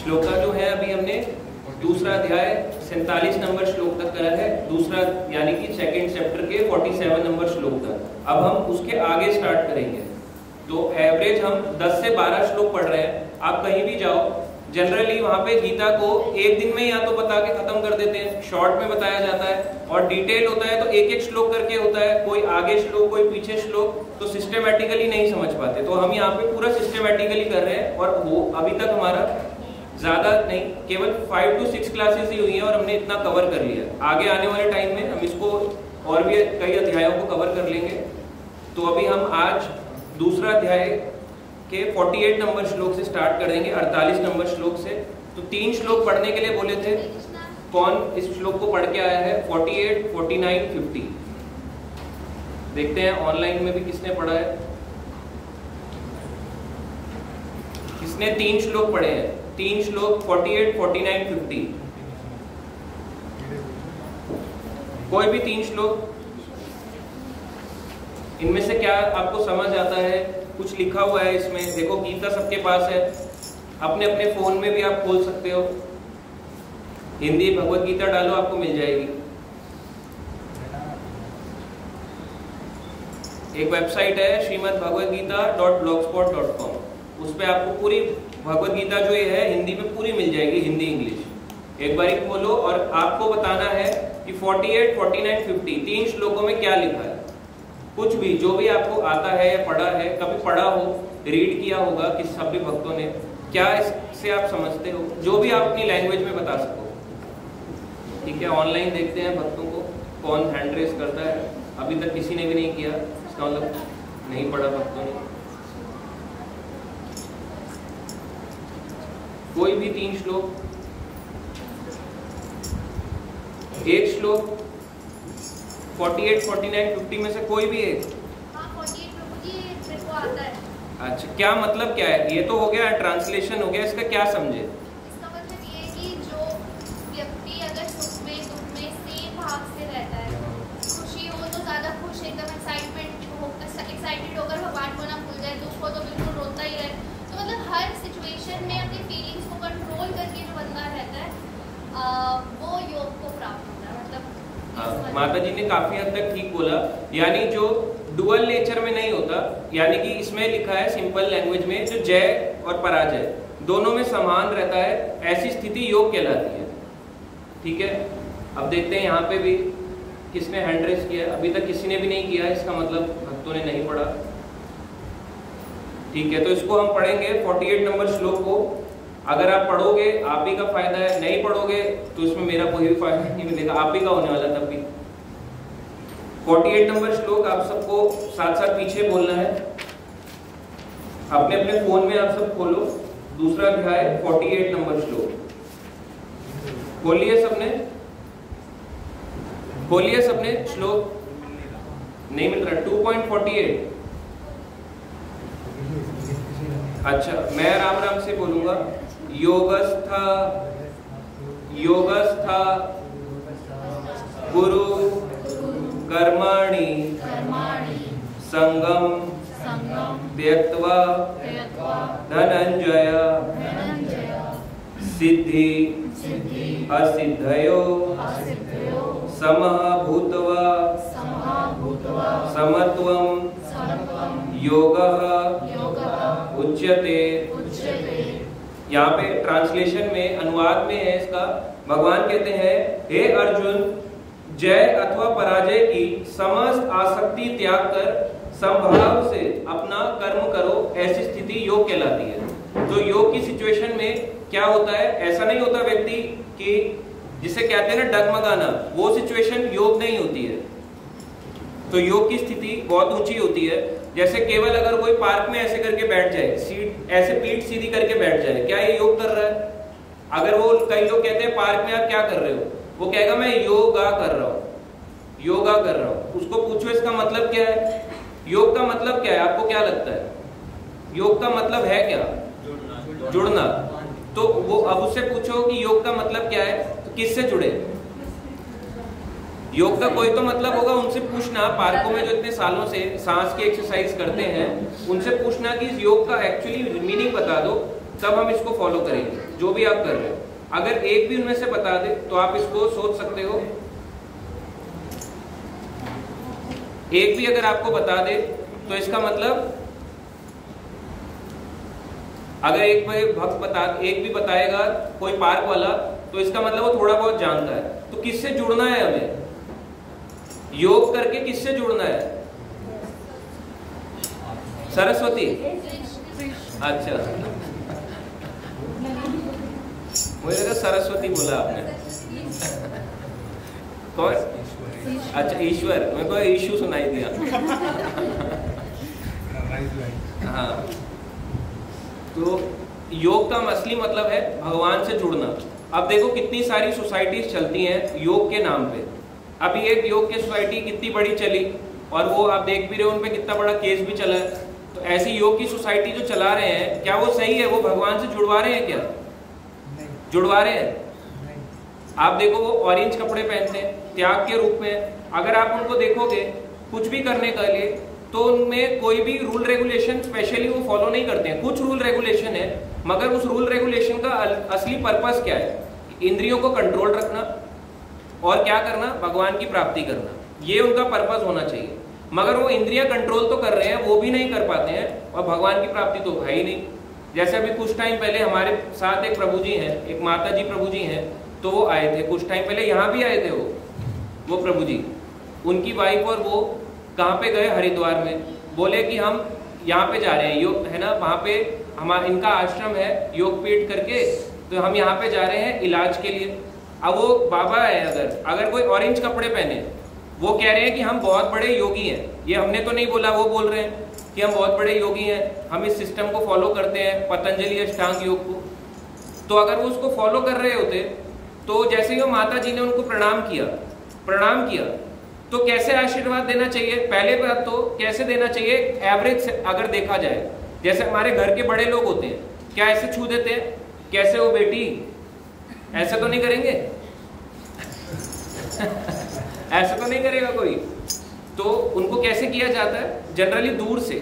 श्लोका जो है अभी हमने दूसरा अध्याय 47 नंबर श्लोक तक करा है, दूसरा यानी कि सेकंड चैप्टर के 47 नंबर श्लोक तक। अब हम उसके आगे स्टार्ट करेंगे। तो एवरेज हम 10 से 12 श्लोक पढ़ रहे हैं। आप कहीं भी जाओ, जनरली वहां पे गीता को एक दिन में या तो बता के खत्म कर देते हैं, शॉर्ट में बताया जाता है, और डिटेल होता है तो एक एक श्लोक करके होता है, कोई आगे श्लोक कोई पीछे श्लोक, तो सिस्टेमेटिकली नहीं समझ पाते। तो हम यहाँ पे पूरा सिस्टेमेटिकली कर रहे हैं, और वो अभी तक हमारा ज्यादा नहीं, केवल 5 to 6 क्लासेस ही हुई हैं और हमने इतना कवर कर लिया। आगे आने वाले टाइम में हम इसको और भी कई अध्यायों को कवर कर लेंगे। तो अभी हम आज दूसरा अध्याय के 48 नंबर श्लोक से स्टार्ट करेंगे, 48 नंबर श्लोक से। तो 3 श्लोक पढ़ने के लिए बोले थे। कौन इस श्लोक को पढ़ के आया है? 48, 49, 50। देखते हैं ऑनलाइन में भी किसने पढ़ा है। किसने 3 श्लोक पढ़े हैं? 3 श्लोक 48, 49, 50। कोई भी 3 श्लोक। इनमें से क्या आपको समझ आता है? कुछ लिखा हुआ है इसमें, देखो गीता सबके पास है, अपने अपने फोन में भी आप खोल सकते हो। हिंदी भगवत गीता डालो, आपको मिल जाएगी। एक वेबसाइट है srimadbhagavadgita.blogspot.com, उस पे आपको पूरी भगवत गीता जो ये है हिंदी में पूरी मिल जाएगी, हिंदी इंग्लिश। एक बार खोलो और आपको बताना है कि 48, 49, 50 3 श्लोकों में क्या लिखा है। कुछ भी जो भी आपको आता है या पढ़ा है, कभी पढ़ा हो, रीड किया होगा किस सभी भक्तों ने, क्या इससे आप समझते हो, जो भी आप अपनी लैंग्वेज में बता सको। ठीक है, ऑनलाइन देखते हैं भक्तों को कौन हैंड रेस करता है। अभी तक किसी ने भी नहीं किया, इसका मतलब नहीं पढ़ा भक्तों ने। कोई भी 3 श्लोक, एक श्लोक 48, 49, 50 में से कोई भी एक। हाँ, 48 प्रभु जी मेरे को आता है। अच्छा, क्या मतलब क्या है? ये तो हो गया ट्रांसलेशन हो गया, इसका क्या समझे? इसका मतलब ये है कि जो व्यक्ति अगर सुख में दुख में सेम भाव से रहता है, खुशी हो तो ज्यादा खुश, एकदम एक्साइटेड होकर भगवान को ना भूल जाए, दुख हो तो बिल्कुल रोता ही रहे। तो मतलब हर सिचुएशन में अपनी फीलिंग्स को कंट्रोल करके जो बंदा रहता है वो योग को प्राप्त होता है। मतलब माता जी ने काफी हद तक ठीक बोला, यानी जो डुअल नेचर में नहीं होता, यानी कि इसमें लिखा है सिंपल लैंग्वेज में, जो जय और पराजय दोनों में समान रहता है, ऐसी स्थिति योग कहलाती है। ठीक है, अब देखते हैं यहाँ पे भी किसने हैंड रेस किया। अभी तक किसी ने भी नहीं किया, इसका मतलब भक्तों ने नहीं पढ़ा। ठीक है, तो इसको हम पढ़ेंगे 48 नंबर श्लोक को। अगर आप पढ़ोगे आप ही का फायदा है, नहीं पढ़ोगे तो इसमें मेरा कोई भी फायदा नहीं मिलेगा, आप ही का होने वाला तब भी। 48 नंबर श्लोक आप सबको साथ साथ पीछे बोलना है। अपने अपने फोन में आप सब खोलो, दूसरा अध्याय 48 नंबर श्लोक खोलिए सबने, खोलिए सबने। श्लोक नहीं मिल रहा, 2.48। अच्छा, मैं राम राम से बोलूंगा। योगस्थ गुरु कर्माणि संगम त्यक्त्वा धनंजय सिद्धि असिद्धयो समः भूत्वा समत्वं योगः उच्यते। यहाँ पे ट्रांसलेशन में, अनुवाद में है इसका, भगवान कहते हैं, हे अर्जुन, जय अथवा पराजय की समस्त आसक्ति त्याग कर संभाव से अपना कर्म करो, ऐसी स्थिति योग कहलाती है। तो योग की सिचुएशन में क्या होता है? ऐसा नहीं होता व्यक्ति कि जिसे कहते हैं ना डगमगाना, वो सिचुएशन योग नहीं होती है। तो योग की स्थिति बहुत ऊंची होती है। जैसे केवल अगर कोई पार्क में ऐसे करके बैठ जाए, सीट ऐसे पीठ सीधी करके बैठ जाए, क्या ये योग कर रहा है? अगर वो, कई लोग कहते हैं पार्क में आप क्या कर रहे हो, वो कहेगा मैं योगा कर रहा हूँ, योगा कर रहा हूँ। उसको पूछो इसका मतलब क्या है, योग का मतलब क्या है, आपको क्या लगता है? योग का मतलब है क्या? जुड़ना। तो वो अब उससे पूछो कि योग का मतलब क्या है, तो किससे जुड़े? योग का कोई तो मतलब होगा, उनसे पूछना। पार्कों में जो इतने सालों से सांस की एक्सरसाइज करते हैं, उनसे पूछना कि इस योग का एक्चुअली मीनिंग बता दो। तब हम इसको फॉलो करेंगे, जो भी आप कर रहे हो। अगर एक भी उनमें से बता दे तो आप इसको सोच सकते हो। एक भी अगर आपको बता दे तो इसका मतलब, अगर एक भी बताएगा कोई पार्क वाला, तो इसका मतलब वो थोड़ा बहुत जानता है। तो किससे जुड़ना है हमें? योग करके किससे जुड़ना है? सरस्वती। अच्छा, मुझे लगा सरस्वती बोला आपने। कौन? अच्छा, ईश्वर। मेरे को ईशु सुनाई दिया। हाँ, तो योग का असली मतलब है भगवान से जुड़ना। अब देखो कितनी सारी सोसाइटीज चलती हैं योग के नाम पे। अभी एक योग की सोसाइटी कितनी बड़ी चली, और वो आप देख भी रहे हो उन पे कितना बड़ा केस भी चला है। तो ऐसी योग की सोसाइटी जो चला रहे हैं, क्या वो सही है? वो भगवान से जुड़वा रहे हैं क्या? जुड़वा रहे हैं? आप देखो वो ऑरेंज कपड़े पहनते हैं त्याग के रूप में। अगर आप उनको देखोगे कुछ भी करने के लिए, तो उनमें कोई भी रूल रेगुलेशन स्पेशली वो फॉलो नहीं करते हैं। कुछ रूल रेगुलेशन है, मगर उस रूल रेगुलेशन का असली पर्पस क्या है? इंद्रियों को कंट्रोल रखना और क्या करना? भगवान की प्राप्ति करना। ये उनका पर्पस होना चाहिए। मगर वो इंद्रियां कंट्रोल तो कर रहे हैं, वो भी नहीं कर पाते हैं, और भगवान की प्राप्ति तो है ही नहीं। जैसे अभी कुछ टाइम पहले हमारे साथ एक प्रभु जी हैं, एक माता जी प्रभु जी हैं, तो वो आए थे कुछ टाइम पहले, यहाँ भी आए थे वो प्रभु जी। उनकी वाइफ और वो कहाँ पे गए? हरिद्वार में। बोले कि हम यहाँ पे जा रहे हैं, योग है ना, वहाँ पे हमारा इनका आश्रम है योगपीठ करके, तो हम यहाँ पे जा रहे हैं इलाज के लिए। अब वो बाबा है, अगर कोई ऑरेंज कपड़े पहने, वो कह रहे हैं कि हम बहुत बड़े योगी हैं। ये हमने तो नहीं बोला, वो बोल रहे हैं कि हम बहुत बड़े योगी हैं, हम इस सिस्टम को फॉलो करते हैं, पतंजलि अष्टांग योग को। तो अगर वो उसको फॉलो कर रहे होते, तो जैसे ही वो माता जी ने उनको प्रणाम किया, तो कैसे आशीर्वाद देना चाहिए? पहले बात तो कैसे देना चाहिए? एवरेज अगर देखा जाए, जैसे हमारे घर के बड़े लोग होते हैं, क्या ऐसे छू देते हैं? कैसे हो बेटी? ऐसे तो नहीं करेंगे। ऐसे तो नहीं करेगा कोई। तो उनको कैसे किया जाता है? जनरली दूर से।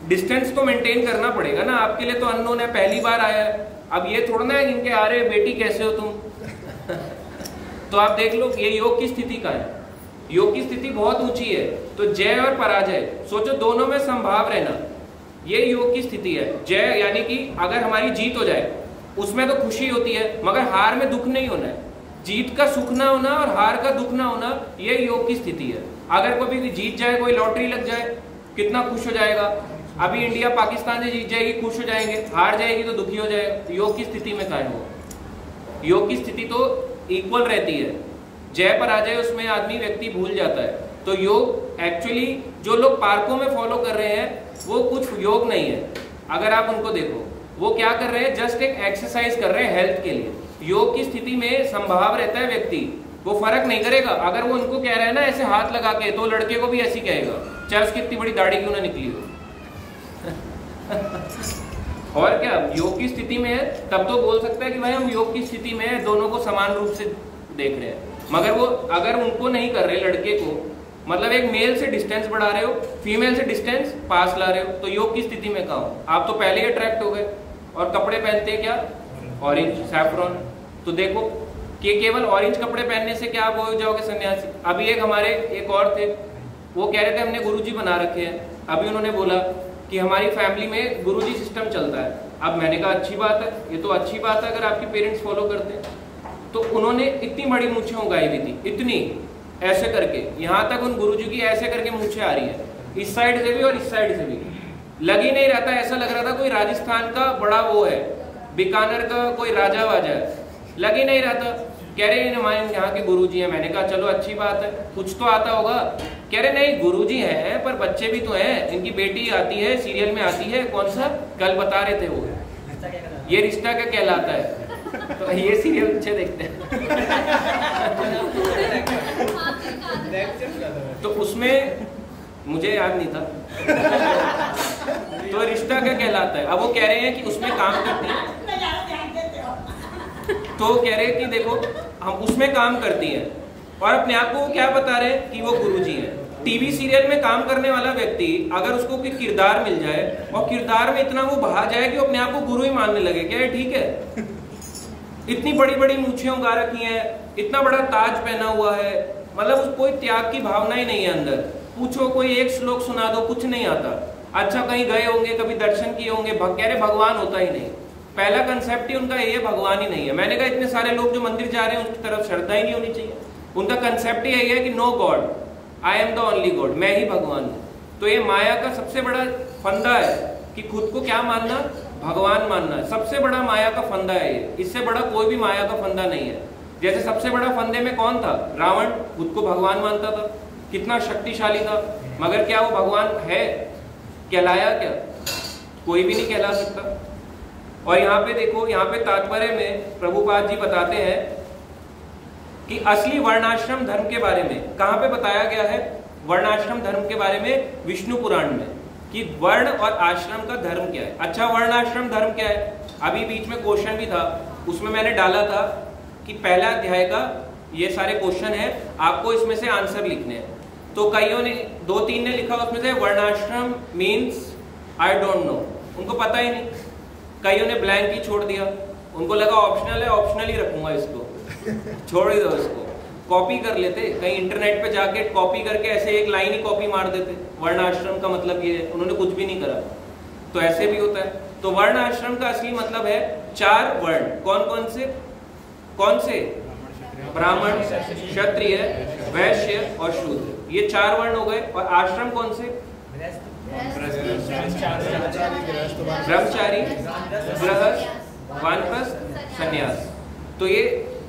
डिस्टेंस तो मेंटेन करना पड़ेगा ना, आपके लिए तो अननोन है, पहली बार आया है। अब ये थोड़ा ना है इनके आ रहे बेटी कैसे हो तुम। तो आप देख लो ये योग की स्थिति का है। योग की स्थिति बहुत ऊंची है। तो जय और पराजय, सोचो दोनों में संभाव रहना, ये योग की स्थिति है। जय यानी कि अगर हमारी जीत हो जाए, उसमें तो खुशी होती है, मगर हार में दुख नहीं होना है। जीत का सुख ना होना और हार का दुख ना होना, ये योग की स्थिति है। अगर कभी जीत जाए, कोई लॉटरी लग जाए, कितना खुश हो जाएगा। अभी इंडिया पाकिस्तान से जीत जाएगी, खुश हो जाएंगे, हार जाएगी तो दुखी हो जाएगा। योग की स्थिति में क्या है? योग की स्थिति तो इक्वल रहती है। जय पराजय उसमें आदमी व्यक्ति भूल जाता है। तो योग एक्चुअली जो लोग पार्कों में फॉलो कर रहे हैं, वो कुछ योग नहीं है। अगर आप उनको देखो, वो क्या कर रहे हैं? जस्ट एक एक्सरसाइज कर रहे हैं हेल्थ के लिए। योग की स्थिति में संभाव रहता है व्यक्ति, वो फर्क नहीं करेगा। अगर वो उनको कह रहे हैं ना ऐसे हाथ लगा के, तो लड़के को भी ऐसी कहेगा, चाहे उसकी इतनी बड़ी दाढ़ी क्यों ना निकली हो। और क्या योग की स्थिति में है, तब तो बोल सकता है कि भाई हम योग की स्थिति में है, दोनों को समान रूप से देख रहे हैं। मगर वो अगर उनको नहीं कर रहे, लड़के को, मतलब एक मेल से डिस्टेंस बढ़ा रहे हो, फीमेल से डिस्टेंस पास ला रहे हो, तो योग की स्थिति में कहाँ हो? आप तो पहले ही अट्रैक्ट हो गए। और कपड़े पहनते हैं क्या? Orange, saffron. तो देखो कि केवल ऑरेंज कपड़े पहनने से क्या आप हो जाओगे सन्यासी? अभी एक हमारे एक और थे, वो कह रहे थे हमने गुरुजी बना रखे हैं। अभी उन्होंने बोला कि हमारी फैमिली में गुरुजी सिस्टम चलता है। अब मैंने कहा अच्छी बात है, ये तो अच्छी बात है अगर आपके पेरेंट्स फॉलो करते हैं। तो उन्होंने इतनी बड़ी मूंछें उगाई हुई थी, इतनी ऐसे करके, यहाँ तक उन गुरुजी की ऐसे करके मूंछें आ रही है, इस साइड से भी और इस साइड से भी। लग ही नहीं रहता, ऐसा लग रहा था कोई राजस्थान का बड़ा वो है, बीकानेर का कोई राजा वाजा है, लग ही नहीं रहा था। कह रहे हैं हमारे यहाँ के गुरुजी हैं। मैंने कहा चलो अच्छी बात है, कुछ तो आता होगा। कह रहे नहीं गुरुजी हैं पर बच्चे भी तो हैं, इनकी बेटी आती है सीरियल में आती है, कौन सा कल बता रहे थे वो, ये रिश्ता क्या कहलाता है। तो ये सीरियल अच्छे देखते हैं। तो उसमें मुझे याद नहीं था। तो रिश्ता क्या कहलाता है। अब वो कह रहे हैं कि उसमें काम करती है, तो कह रहे हैं कि देखो हम उसमें काम करती हैं, और अपने आप को क्या बता रहे हैं कि वो गुरुजी हैं। टीवी सीरियल में काम करने वाला व्यक्ति अगर उसको कोई किरदार मिल जाए और किरदार में इतना वो बहा जाए कि वो अपने आप को गुरु ही मानने लगे, क्या ये ठीक है? इतनी बड़ी बड़ी मूछें उगा रखी हैं, इतना बड़ा ताज पहना हुआ है, मतलब उस कोई त्याग की भावना ही नहीं है अंदर। पूछो कोई एक श्लोक सुना दो, कुछ नहीं आता। अच्छा कहीं गए होंगे, कभी दर्शन किए होंगे, कह रहे भगवान होता ही नहीं। पहला कंसेप्ट ही उनका ये भगवान ही नहीं है। मैंने कहा इतने सारे लोग जो मंदिर जा रहे हैं उसकी तरफ श्रद्धा ही नहीं होनी चाहिए। उनका कंसेप्ट ही यही है कि no God, I am the only God, मैं ही भगवान हूँ। तो ये माया का सबसे बड़ा फंदा है कि खुद को क्या मानना, भगवान मानना। सबसे बड़ा माया का फंदा है ये, इससे बड़ा कोई भी माया का फंदा नहीं है। जैसे सबसे बड़ा फंदे में कौन था? रावण खुद को भगवान मानता था, कितना शक्तिशाली था, मगर क्या वो भगवान है? कहलाया क्या? कोई भी नहीं कहला सकता। और यहाँ पे देखो, यहाँ पे तात्पर्य में प्रभुपाद जी बताते हैं कि असली वर्णाश्रम धर्म के बारे में कहाँ पे बताया गया है? वर्णाश्रम धर्म के बारे में विष्णु पुराण में, कि वर्ण और आश्रम का धर्म क्या है। अच्छा वर्ण-आश्रम धर्म क्या है? अभी बीच में क्वेश्चन भी था, उसमें मैंने डाला था कि पहला अध्याय का ये सारे क्वेश्चन है, आपको इसमें से आंसर लिखने हैं। तो कईयों ने, 2-3 ने लिखा उसमें से वर्णाश्रम मीन्स आई डोंट नो, उनको पता ही नहीं। कईयों ने ब्लैंक ही छोड़ दिया, उनको लगा ऑप्शनल है, ऑप्शनल ही रखूंगा इसको, छोड़ ही दो इसको। कॉपी कर लेते, कहीं इंटरनेट पे जाके कॉपी करके ऐसे एक लाइन ही कॉपी मार देते, वर्ण आश्रम का मतलब ये है। उन्होंने कुछ भी नहीं करा, तो ऐसे भी होता है। तो वर्ण आश्रम का असली मतलब है 4 वर्ण। कौन कौन से? कौन से? ब्राह्मण, क्षत्रिय, वैश्य और शूद्र, ये 4 वर्ण हो गए। और आश्रम कौन से? ब्रह्मचारी, गृहस्थ, वानप्रस्थ, संन्यास। तो ये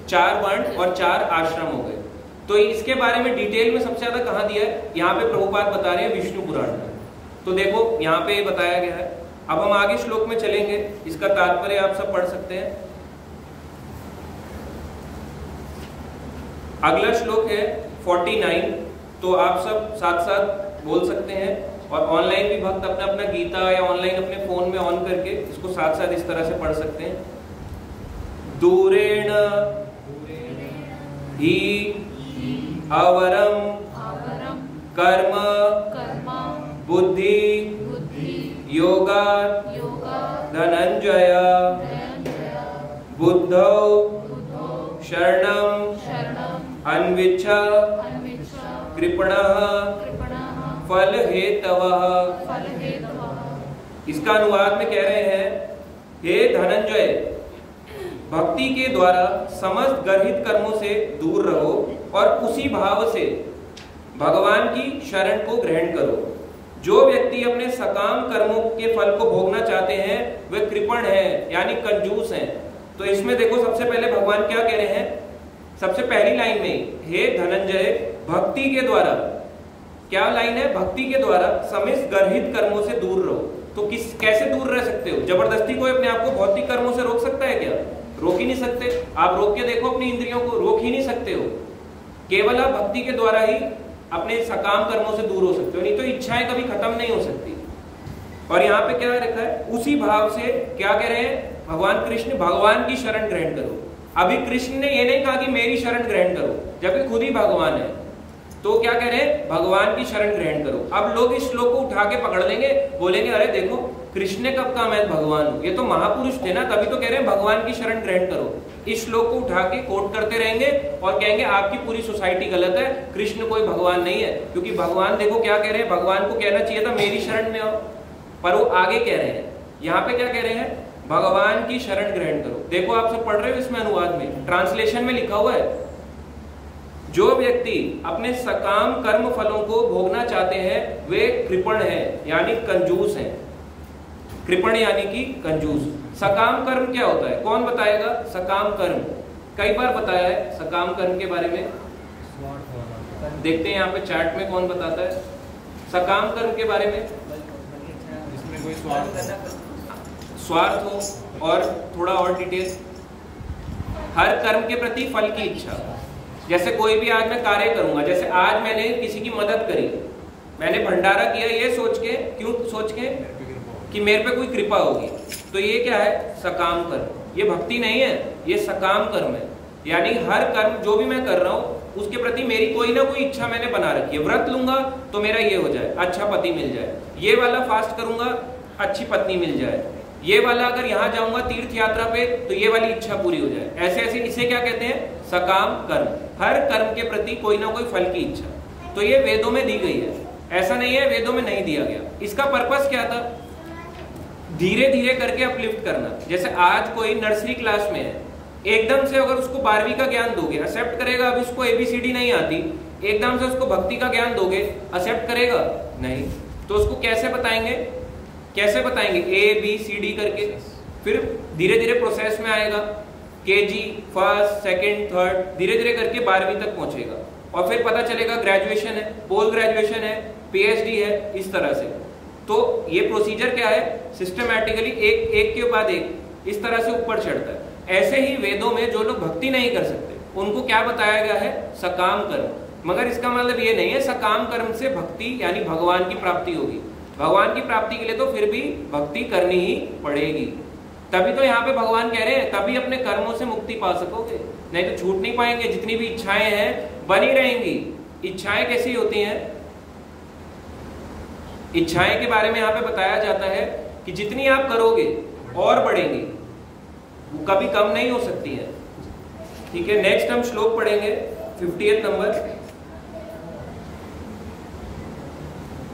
4 वर्ण और 4 आश्रम हो गए। तो इसके बारे में डिटेल में सबसे ज्यादा कहाँ दिया है? यहाँ पे प्रभुपाद बता रहे हैं विष्णु पुराण में। तो देखो यहाँ पे बताया गया है। अब हम आगे श्लोक में चलेंगे, इसका तात्पर्य आप सब पढ़ सकते हैं। अगला श्लोक है 49, तो आप सब साथ साथ बोल सकते हैं। और ऑनलाइन भी भक्त अपना अपना गीता या ऑनलाइन अपने फोन में ऑन करके इसको साथ साथ इस तरह से पढ़ सकते हैं। दूरेण ही अवरम कर्म बुद्धि योगा धनंजय बुद्धौ शरणम अन्विच्छ कृपणः फल हेतवः। इसका अनुवाद में कह रहे हैं, हे धनंजय, भक्ति के द्वारा समस्त गर्हित कर्मों से दूर रहो और उसी भाव से भगवान की शरण को ग्रहण करो। जो व्यक्ति अपने सकाम कर्मों के फल को भोगना चाहते हैं वे कृपण हैं, यानी कंजूस हैं। तो इसमें देखो सबसे पहले भगवान क्या कह रहे हैं? सबसे पहली लाइन में, हे धनंजय, भक्ति के द्वारा, क्या लाइन है? भक्ति के द्वारा समस्त गर्हित कर्मों से दूर रहो। तो कैसे दूर रह सकते हो? जबरदस्ती कोई अपने आप को भौतिक कर्मों से रोक सकता है क्या? रोक ही नहीं सकते। आप रोक के देखो अपनी इंद्रियों को, रोक ही नहीं सकते हो। केवल आप भक्ति के द्वारा ही अपने सकाम कर्मों से दूर हो सकते हो, नहीं तो इच्छाएं कभी खत्म नहीं हो सकती। और यहाँ पे क्या रखा है? उसी भाव से क्या कह रहे हैं भगवान कृष्ण? भगवान की शरण ग्रहण करो। अभी कृष्ण ने ये नहीं कहा कि मेरी शरण ग्रहण करो, जबकि खुद ही भगवान है। तो क्या कह रहे हैं? भगवान की शरण ग्रहण करो। अब लोग इस श्लोक को उठा के पकड़ लेंगे, बोलेंगे अरे देखो कृष्ण ने कब कहा मैं भगवान हूं, ये तो महापुरुष थे ना, तभी तो कह रहे हैं भगवान की शरण ग्रहण करो। इस श्लोक को उठा के कोट करते रहेंगे और कहेंगे आपकी पूरी सोसाइटी गलत है, कृष्ण कोई भगवान नहीं है। क्योंकि भगवान देखो क्या कह रहे हैं, भगवान को कहना चाहिए था मेरी शरण में आओ, पर वो आगे कह रहे हैं। यहाँ पे क्या कह रहे हैं? भगवान की शरण ग्रहण करो। देखो आप सब पढ़ रहे हो इसमें अनुवाद में, ट्रांसलेशन में लिखा हुआ है, जो व्यक्ति अपने सकाम कर्म फलों को भोगना चाहते हैं वे कृपण हैं, यानी कंजूस हैं। कृपण यानी कि कंजूस। सकाम कर्म क्या होता है? कौन बताएगा? सकाम कर्म कई बार बताया है सकाम कर्म के बारे में, देखते हैं यहाँ पे चार्ट में कौन बताता है सकाम कर्म के बारे में। इसमें कोई स्वार्थ हो और थोड़ा और डिटेल, हर कर्म के प्रति फल की इच्छा। जैसे कोई भी आज मैं कार्य करूंगा, जैसे आज मैंने किसी की मदद करी, मैंने भंडारा किया ये सोच के, क्यों सोच के कि मेरे पे कोई कृपा होगी, तो ये क्या है? सकाम कर्म। ये भक्ति नहीं है, ये सकाम कर्म है। यानी हर कर्म जो भी मैं कर रहा हूँ उसके प्रति मेरी कोई ना कोई इच्छा मैंने बना रखी है। व्रत लूंगा तो मेरा ये हो जाए, अच्छा पति मिल जाए। ये वाला फास्ट करूंगा, अच्छी पत्नी मिल जाए। ये वाला अगर यहाँ जाऊंगा तीर्थ यात्रा पे तो ये वाली इच्छा पूरी हो जाए। ऐसे ऐसे इसे क्या कहते हैं? सकाम कर्म। हर कर्म के प्रति कोई ना कोई फल की इच्छा। तो ये वेदों में दी गई है, ऐसा नहीं है वेदों में नहीं दिया गया। इसका पर्पस क्या था? धीरे धीरे करके अपलिफ्ट करना। जैसे आज कोई नर्सरी क्लास में है, एकदम से अगर उसको 12वीं का ज्ञान दोगे, एक्सेप्ट करेगा? अभी उसको ABCD नहीं आती, एकदम से उसको भक्ति का ज्ञान दोगे, एक्सेप्ट करेगा? नहीं। तो उसको कैसे बताएंगे? कैसे बताएंगे? ABCD करके। फिर धीरे धीरे प्रोसेस में आएगा, KG, फर्स्ट, सेकंड, थर्ड, धीरे धीरे करके 12वीं तक पहुंचेगा। और फिर पता चलेगा ग्रेजुएशन है, पोस्ट ग्रेजुएशन है, PhD है, इस तरह से। तो ये प्रोसीजर क्या है? सिस्टमैटिकली एक के बाद एक इस तरह से ऊपर चढ़ता है। ऐसे ही वेदों में जो लोग भक्ति नहीं कर सकते उनको क्या बताया गया है? सकाम कर्म। मगर इसका मतलब ये नहीं है सकाम कर्म से भक्ति यानी भगवान की प्राप्ति होगी। भगवान की प्राप्ति के लिए तो फिर भी भक्ति करनी ही पड़ेगी। तभी तो यहाँ पे भगवान कह रहे हैं तभी अपने कर्मों से मुक्ति पा सकोगे, नहीं तो छूट नहीं पाएंगे। जितनी भी इच्छाएं हैं बनी रहेंगी। इच्छाएं कैसी होती हैं? इच्छाएं के बारे में यहाँ पे बताया जाता है कि जितनी आप करोगे और बढ़ेंगी, वो कभी कम नहीं हो सकती है। ठीक है, नेक्स्ट हम श्लोक पढ़ेंगे 58 नंबर।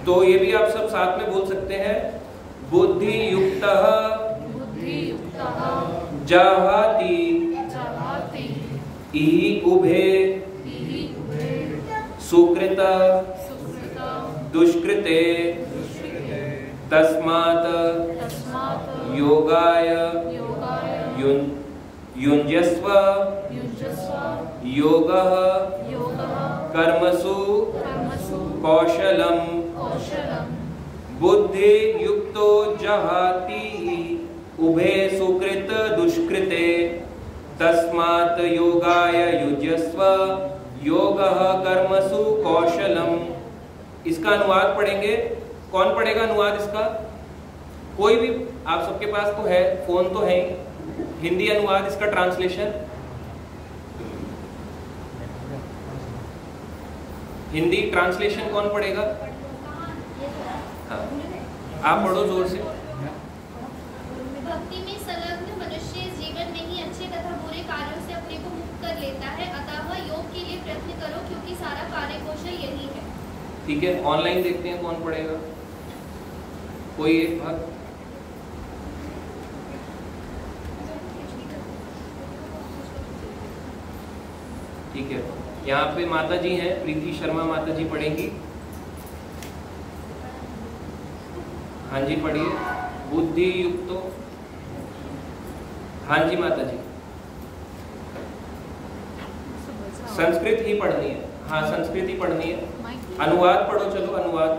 तो ये भी आप सब साथ में बोल सकते हैं। बुद्धि युक्तः जहाति इहि उभे सुकृत दुष्कृते तस्मात् योगाय युञ्जस्व योगः कर्मसु कौशलम् बुद्धि युक्तो जहाति उभे सुकृत दुष्कृते तस्मात् योगाय युज्यस्व योगः कर्मसु कौशलम्। इसका अनुवाद पढ़ेंगे। कौन पढ़ेगा अनुवाद इसका? कोई भी, आप सबके पास तो है, फोन तो है। हिंदी अनुवाद इसका ट्रांसलेशन, हिंदी ट्रांसलेशन कौन पढ़ेगा? हाँ, आप पढ़ो जोर से। भक्ति में संलग्न मनुष्य जीवन में ही अच्छे तथा बुरे कार्यों से अपने को मुक्त कर लेता है, अतः योग के लिए प्रयत्न करो क्योंकि सारा कार्य कौशल यही है। ठीक है, ऑनलाइन देखते हैं कौन पढ़ेगा। कोई एक भाग। ठीक है, यहाँ पे माता जी हैं, प्रीति शर्मा माता जी पढ़ेंगी। हाँ जी पढ़िए। बुद्धि युक्तो। हाँ जी माता जी, संस्कृत ही पढ़नी है। हाँ संस्कृत ही पढ़नी है। अनुवाद पढ़ो, चलो अनुवाद।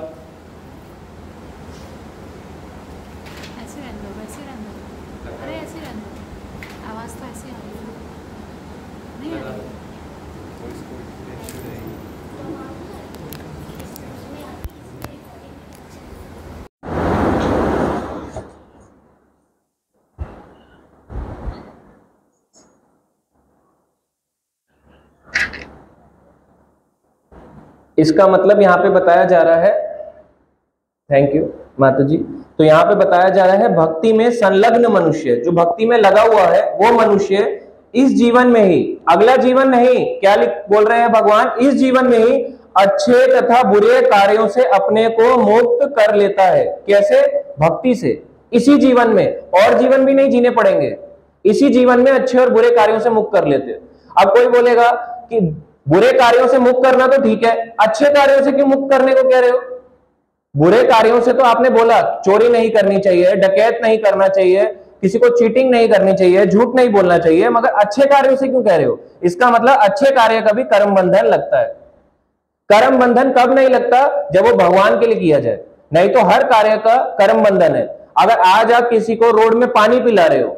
ऐसे रहने दो, वैसे रहने दो। अरे ऐसे रहने दो, आवाज तो ऐसे आ रही है। नहीं आ रही। इसका मतलब यहाँ पे बताया जा रहा है, थैंक यू माता जी। तो यहाँ पे बताया जा रहा है भक्ति में संलग्न मनुष्य, जो भक्ति में लगा हुआ है वो मनुष्य इस जीवन में ही, अगला जीवन नहीं, क्या बोल रहे हैं भगवान, इस जीवन में ही अच्छे तथा बुरे कार्यों से अपने को मुक्त कर लेता है। कैसे? भक्ति से। इसी जीवन में, और जीवन भी नहीं जीने पड़ेंगे, इसी जीवन में अच्छे और बुरे कार्यों से मुक्त कर लेते। अब कोई बोलेगा कि बुरे कार्यों से मुक्त करना तो ठीक है, अच्छे कार्यों से क्यों मुक्त करने को कह रहे हो? बुरे कार्यों से तो आपने बोला चोरी नहीं करनी चाहिए, डकैत नहीं करना चाहिए, किसी को चीटिंग नहीं करनी चाहिए, झूठ नहीं बोलना चाहिए, मगर अच्छे कार्यों से क्यों कह रहे हो? इसका मतलब अच्छे कार्य का भी कर्म बंधन लगता है। कर्म बंधन कब नहीं लगता? जब वो भगवान के लिए किया जाए, नहीं तो हर कार्य का कर्म बंधन है। अगर आज आप किसी को रोड में पानी पिला रहे हो,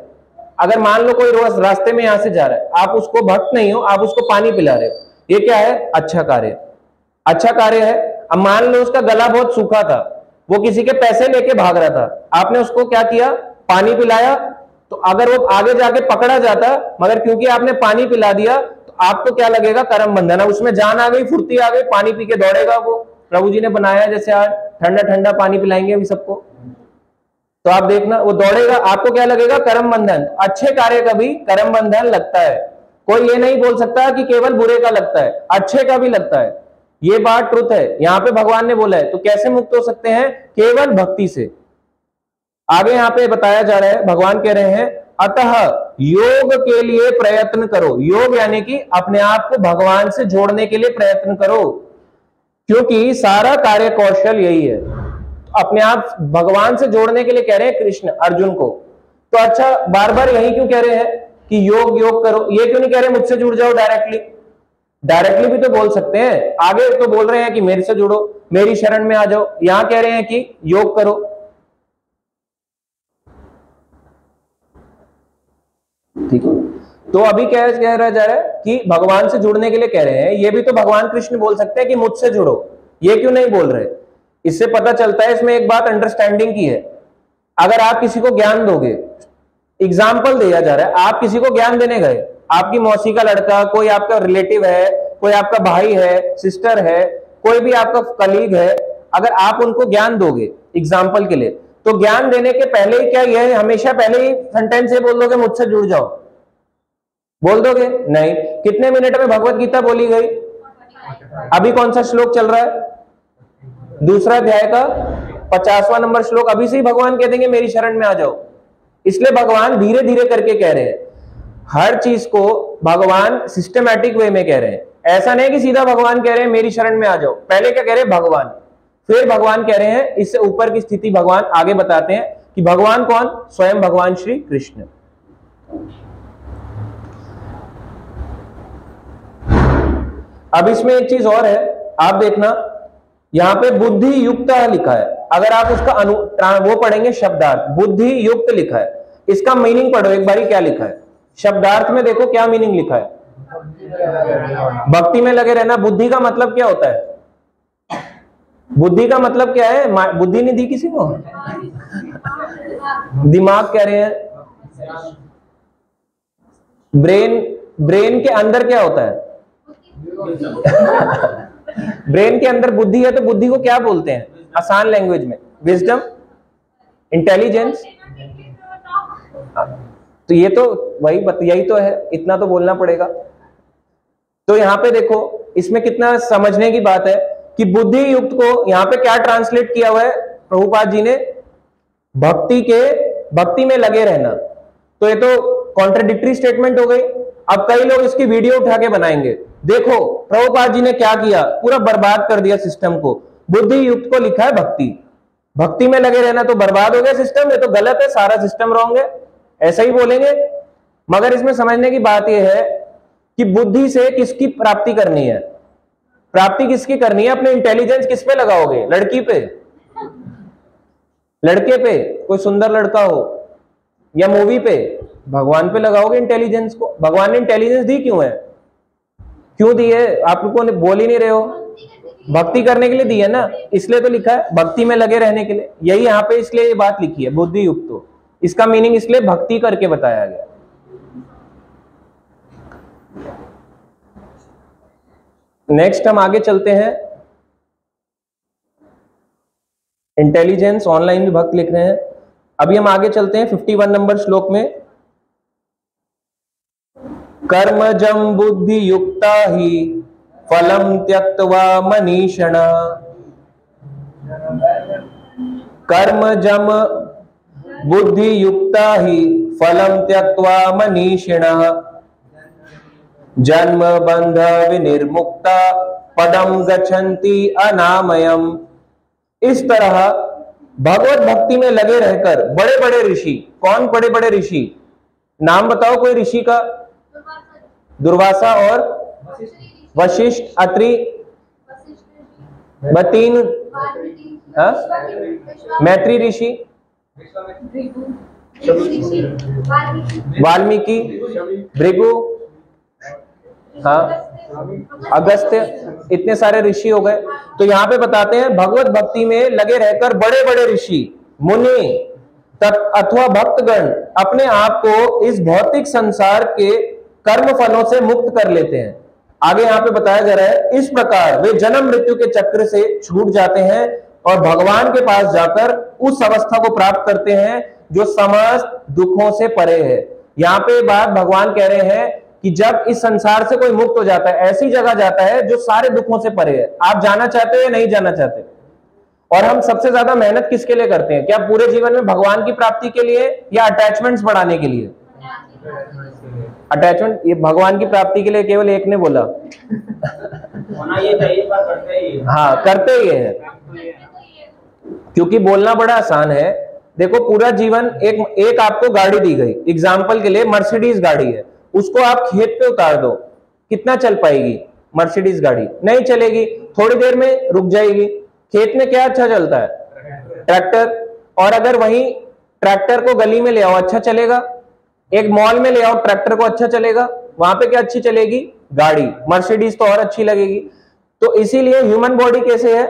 अगर मान लो कोई रोज रास्ते में यहां से जा रहा है, आप उसको भक्त नहीं हो, आप उसको पानी पिला रहे हो, ये क्या है? अच्छा कार्य, अच्छा कार्य है। अब मान लो उसका गला बहुत सूखा था, वो किसी के पैसे लेके भाग रहा था, आपने उसको क्या किया? पानी पिलाया। तो अगर वो आगे जाके पकड़ा जाता, मगर क्योंकि आपने पानी पिला दिया तो आपको क्या लगेगा? कर्म बंधन। अब उसमें जान आ गई, फुर्ती आ गई, पानी पी के दौड़ेगा वो। प्रभु जी ने बनाया जैसे आज ठंडा ठंडा पानी पिलाएंगे अभी सबको, तो आप देखना वो दौड़ेगा। आपको क्या लगेगा? कर्म बंधन। अच्छे कार्य का भी कर्म बंधन लगता है। कोई ये नहीं बोल सकता कि केवल बुरे का लगता है, अच्छे का भी लगता है। ये बात ट्रुथ है, यहां पे भगवान ने बोला है। तो कैसे मुक्त हो सकते हैं? केवल भक्ति से। आगे यहां पे बताया जा रहा है, भगवान कह रहे हैं अतः योग के लिए प्रयत्न करो। योग यानी कि अपने आप को भगवान से जोड़ने के लिए प्रयत्न करो, क्योंकि सारा कार्य कौशल यही है। अपने आप भगवान से जोड़ने के लिए कह रहे हैं कृष्ण अर्जुन को। तो अच्छा, बार बार यही क्यों कह रहे हैं कि योग योग करो? ये क्यों नहीं कह रहे मुझसे जुड़ जाओ डायरेक्टली? डायरेक्टली भी तो बोल सकते हैं। आगे तो बोल रहे हैं कि मेरे से जुड़ो, मेरी शरण में आ जाओ। यहां कह रहे हैं कि योग करो। ठीक है, तो अभी क्या कह रहा जा रहा है कि भगवान से जुड़ने के लिए कह रहे हैं। ये भी तो भगवान कृष्ण बोल सकते हैं कि मुझसे जुड़ो, ये क्यों नहीं बोल रहे? इससे पता चलता है इसमें एक बात अंडरस्टैंडिंग की है। अगर आप किसी को ज्ञान दोगे, एग्जाम्पल दिया जा रहा है, आप किसी को ज्ञान देने गए, आपकी मौसी का लड़का, कोई आपका रिलेटिव है, कोई आपका भाई है, सिस्टर है, कोई भी आपका कलीग है, अगर आप उनको ज्ञान दोगे एग्जाम्पल के लिए, तो ज्ञान देने के पहले ही क्या ये हमेशा पहले ही सेंटेंस ये बोल दोगे मुझसे जुड़ जाओ? बोल दोगे? नहीं। कितने मिनट में भगवत गीता बोली गई? अभी कौन सा श्लोक चल रहा है? दूसरा अध्याय का 50वां नंबर श्लोक। अभी से ही भगवान कह देंगे मेरी शरण में आ जाओ। इसलिए भगवान धीरे धीरे करके कह रहे हैं। हर चीज को भगवान सिस्टमैटिक वे में कह रहे हैं। ऐसा नहीं कि सीधा भगवान कह रहे हैं मेरी शरण में आ जाओ। पहले क्या कह रहे हैं? भगवान, फिर भगवान कह रहे हैं। इससे ऊपर की स्थिति भगवान आगे बताते हैं कि भगवान कौन? स्वयं भगवान श्री कृष्ण। अब इसमें एक चीज और है, आप देखना, यहां पे बुद्धि युक्त लिखा है। अगर आप उसका वो पढ़ेंगे शब्दार्थ, बुद्धि युक्त लिखा है। इसका मीनिंग पढ़ो एक बारी, क्या लिखा है शब्दार्थ में? देखो क्या मीनिंग लिखा है। भक्ति में लगे रहना। बुद्धि का मतलब क्या होता है? बुद्धि का मतलब क्या है? बुद्धि नहीं दी किसी को? दिमाग कह रहे हैं। ब्रेन के अंदर क्या होता है? ब्रेन के अंदर बुद्धि है, तो बुद्धि को क्या बोलते हैं आसान लैंग्वेज में? Wisdom, intelligence. तो ये तो वही यही तो है, इतना तो बोलना पड़ेगा। तो यहां पे देखो इसमें कितना समझने की बात है कि बुद्धि युक्त को यहां पे क्या ट्रांसलेट किया हुआ है प्रभुपाद जी ने? भक्ति में लगे रहना। तो ये तो कॉन्ट्रडिक्टरी स्टेटमेंट हो गई। अब कई लोग इसकी वीडियो उठा के बनाएंगे, देखो प्रभुपाद जी ने क्या किया, पूरा बर्बाद कर दिया सिस्टम को। बुद्धि युक्त को लिखा है भक्ति में लगे रहना, तो बर्बाद हो गया सिस्टम। ये तो गलत है, सारा सिस्टम रॉन्ग है, ऐसा ही बोलेंगे। मगर इसमें समझने की बात यह है कि बुद्धि से किसकी प्राप्ति करनी है? प्राप्ति किसकी करनी है? अपने इंटेलिजेंस किस पे लगाओगे? लड़की पे, लड़के पे, कोई सुंदर लड़का हो, या मूवी पे? भगवान पे लगाओगे इंटेलिजेंस को। भगवान ने इंटेलिजेंस दी क्यों है? क्यों दी है? आप लोगों ने बोल ही नहीं रहे हो। भक्ति करने के लिए दी है ना, इसलिए तो लिखा है भक्ति में लगे रहने के लिए। यही यहाँ पे इसलिए ये बात लिखी है बुद्धि युक्त हो। इसका मीनिंग इसलिए भक्ति करके बताया गया। नेक्स्ट हम आगे चलते हैं। इंटेलिजेंस ऑनलाइन भी भक्त लिख रहे हैं। अभी हम आगे चलते हैं 51 नंबर श्लोक में। कर्मजं बुद्धि युक्ता ही फलम त्यक्त्वा मनीषिण। कर्मजं बुद्धि युक्ता ही फलम त्यक्त्वा मनीषिण। जन्म बंध विनिर्मुक्ता पदम गच्छन्ति अनामयम्। इस तरह भगवत भक्ति में लगे रहकर बड़े बड़े ऋषि, कौन बड़े बड़े ऋषि? नाम बताओ कोई ऋषि का। दुर्वासा और वशिष्ठ, अत्रि, तीन, मैत्री ऋषि, वाल्मीकि, भृगु, हाँ, अगस्त्य, इतने सारे ऋषि हो गए। तो यहाँ पे बताते हैं भगवत भक्ति में लगे रहकर बड़े बड़े ऋषि, मुनि अथवा भक्तगण अपने आप को इस भौतिक संसार के कर्म फलों से मुक्त कर लेते हैं। आगे यहाँ पे बताया जा रहा है, इस प्रकार वे जन्म मृत्यु के चक्र से छूट जाते हैं और भगवान के पास जाकर उस अवस्था को प्राप्त करते हैं जो समस्त दुखों से परे है। यहाँ पे बात भगवान कह रहे हैं कि जब इस संसार से कोई मुक्त हो जाता है, ऐसी जगह जाता है जो सारे दुखों से परे है। आप जाना चाहते हो या नहीं जाना चाहते? और हम सबसे ज्यादा मेहनत किसके लिए करते हैं? क्या पूरे जीवन में भगवान की प्राप्ति के लिए या अटैचमेंट्स बढ़ाने के लिए? अटैचमेंट। ये भगवान की प्राप्ति के लिए केवल एक ने बोला होना ये चाहिए, पर करते ही। हाँ, करते ही है, क्योंकि बोलना बड़ा आसान है। देखो, पूरा जीवन एक आपको गाड़ी दी गई, एग्जाम्पल के लिए मर्सिडीज गाड़ी है, उसको आप खेत पे उतार दो, कितना चल पाएगी मर्सिडीज गाड़ी? नहीं चलेगी, थोड़ी देर में रुक जाएगी। खेत में क्या अच्छा चलता है? ट्रैक्टर। और अगर वही ट्रैक्टर को गली में ले आओ, अच्छा चलेगा? एक मॉल में ले आओ ट्रैक्टर को, अच्छा चलेगा? वहां पे क्या अच्छी चलेगी? गाड़ी। मर्सिडीज तो और अच्छी लगेगी। तो इसीलिए ह्यूमन बॉडी कैसे है?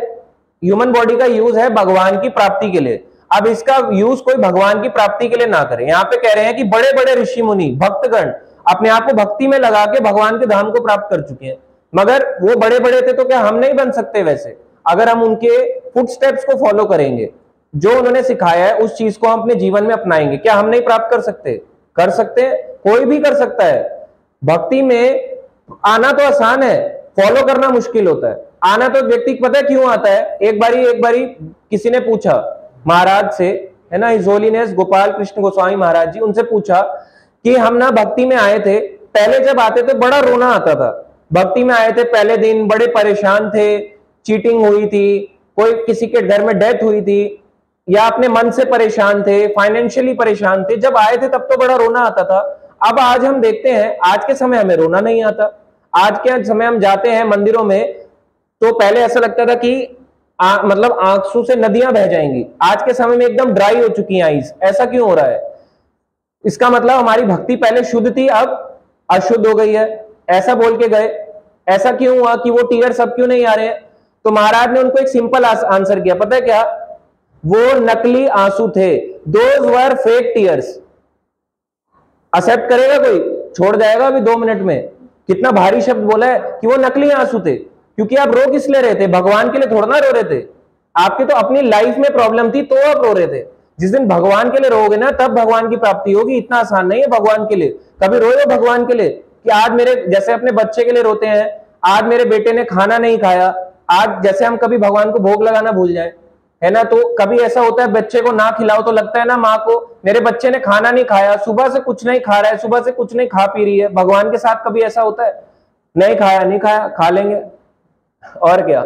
ह्यूमन बॉडी का यूज है भगवान की प्राप्ति के लिए। अब इसका यूज कोई भगवान की प्राप्ति के लिए ना करे। यहाँ पे कह रहे हैं कि बड़े बड़े ऋषि मुनि भक्तगण अपने आप को भक्ति में लगा के भगवान के धाम को प्राप्त कर चुके हैं, मगर वो बड़े बड़े थे, तो क्या हम नहीं बन सकते वैसे? अगर हम उनके फुटस्टेप्स को फॉलो करेंगे, जो उन्होंने सिखाया है उस चीज को हम अपने जीवन में अपनाएंगे, क्या हम नहीं प्राप्त कर सकते? कर सकते हैं, कोई भी कर सकता है। भक्ति में आना तो आसान है, फॉलो करना मुश्किल होता है। आना तो व्यक्ति को पता है क्यों आता है। एक बारी किसी ने पूछा महाराज से, है ना, हिज होलीनेस गोपाल कृष्ण गोस्वामी महाराज जी, उनसे पूछा कि हम ना भक्ति में आए थे, पहले जब आते थे बड़ा रोना आता था। भक्ति में आए थे पहले दिन, बड़े परेशान थे, चीटिंग हुई थी, कोई किसी के घर में डेथ हुई थी, या अपने मन से परेशान थे, फाइनेंशियली परेशान थे। जब आए थे तब तो बड़ा रोना आता था। अब आज हम देखते हैं, आज के समय हमें रोना नहीं आता। आज के समय हम जाते हैं मंदिरों में तो पहले ऐसा लगता था कि मतलब आंसू से नदियां बह जाएंगी, आज के समय में एकदम ड्राई हो चुकी हैं आईज। ऐसा क्यों हो रहा है? इसका मतलब हमारी भक्ति पहले शुद्ध थी, अब अशुद्ध हो गई है। ऐसा बोल के गए। ऐसा क्यों हुआ कि वो टीयर्स अब क्यों नहीं आ रहे हैं? तो महाराज ने उनको एक सिंपल आंसर किया, पता है क्या? वो नकली आंसू थे, those were fake tears. Accept करेगा कोई? छोड़ जाएगा अभी 2 मिनट में। कितना भारी शब्द बोला है कि वो नकली आंसू थे, क्योंकि आप रो किस लिए रहे थे? भगवान के लिए थोड़ा ना रो रहे थे। आपके तो अपनी लाइफ में प्रॉब्लम थी तो आप रो रहे थे। जिस दिन भगवान के लिए रोगे ना, तब भगवान की प्राप्ति होगी। इतना आसान नहीं है भगवान के लिए। कभी रोए भगवान के लिए कि आज मेरे, जैसे अपने बच्चे के लिए रोते हैं, आज मेरे बेटे ने खाना नहीं खाया। आज जैसे हम कभी भगवान को भोग लगाना भूल जाए, है ना, तो कभी ऐसा होता है बच्चे को ना खिलाओ तो लगता है ना माँ को, मेरे बच्चे ने खाना नहीं खाया, सुबह से कुछ नहीं खा रहा है, सुबह से कुछ नहीं खा पी रही है। भगवान के साथ कभी ऐसा होता है? नहीं खाया, नहीं खाया, खा लेंगे और क्या,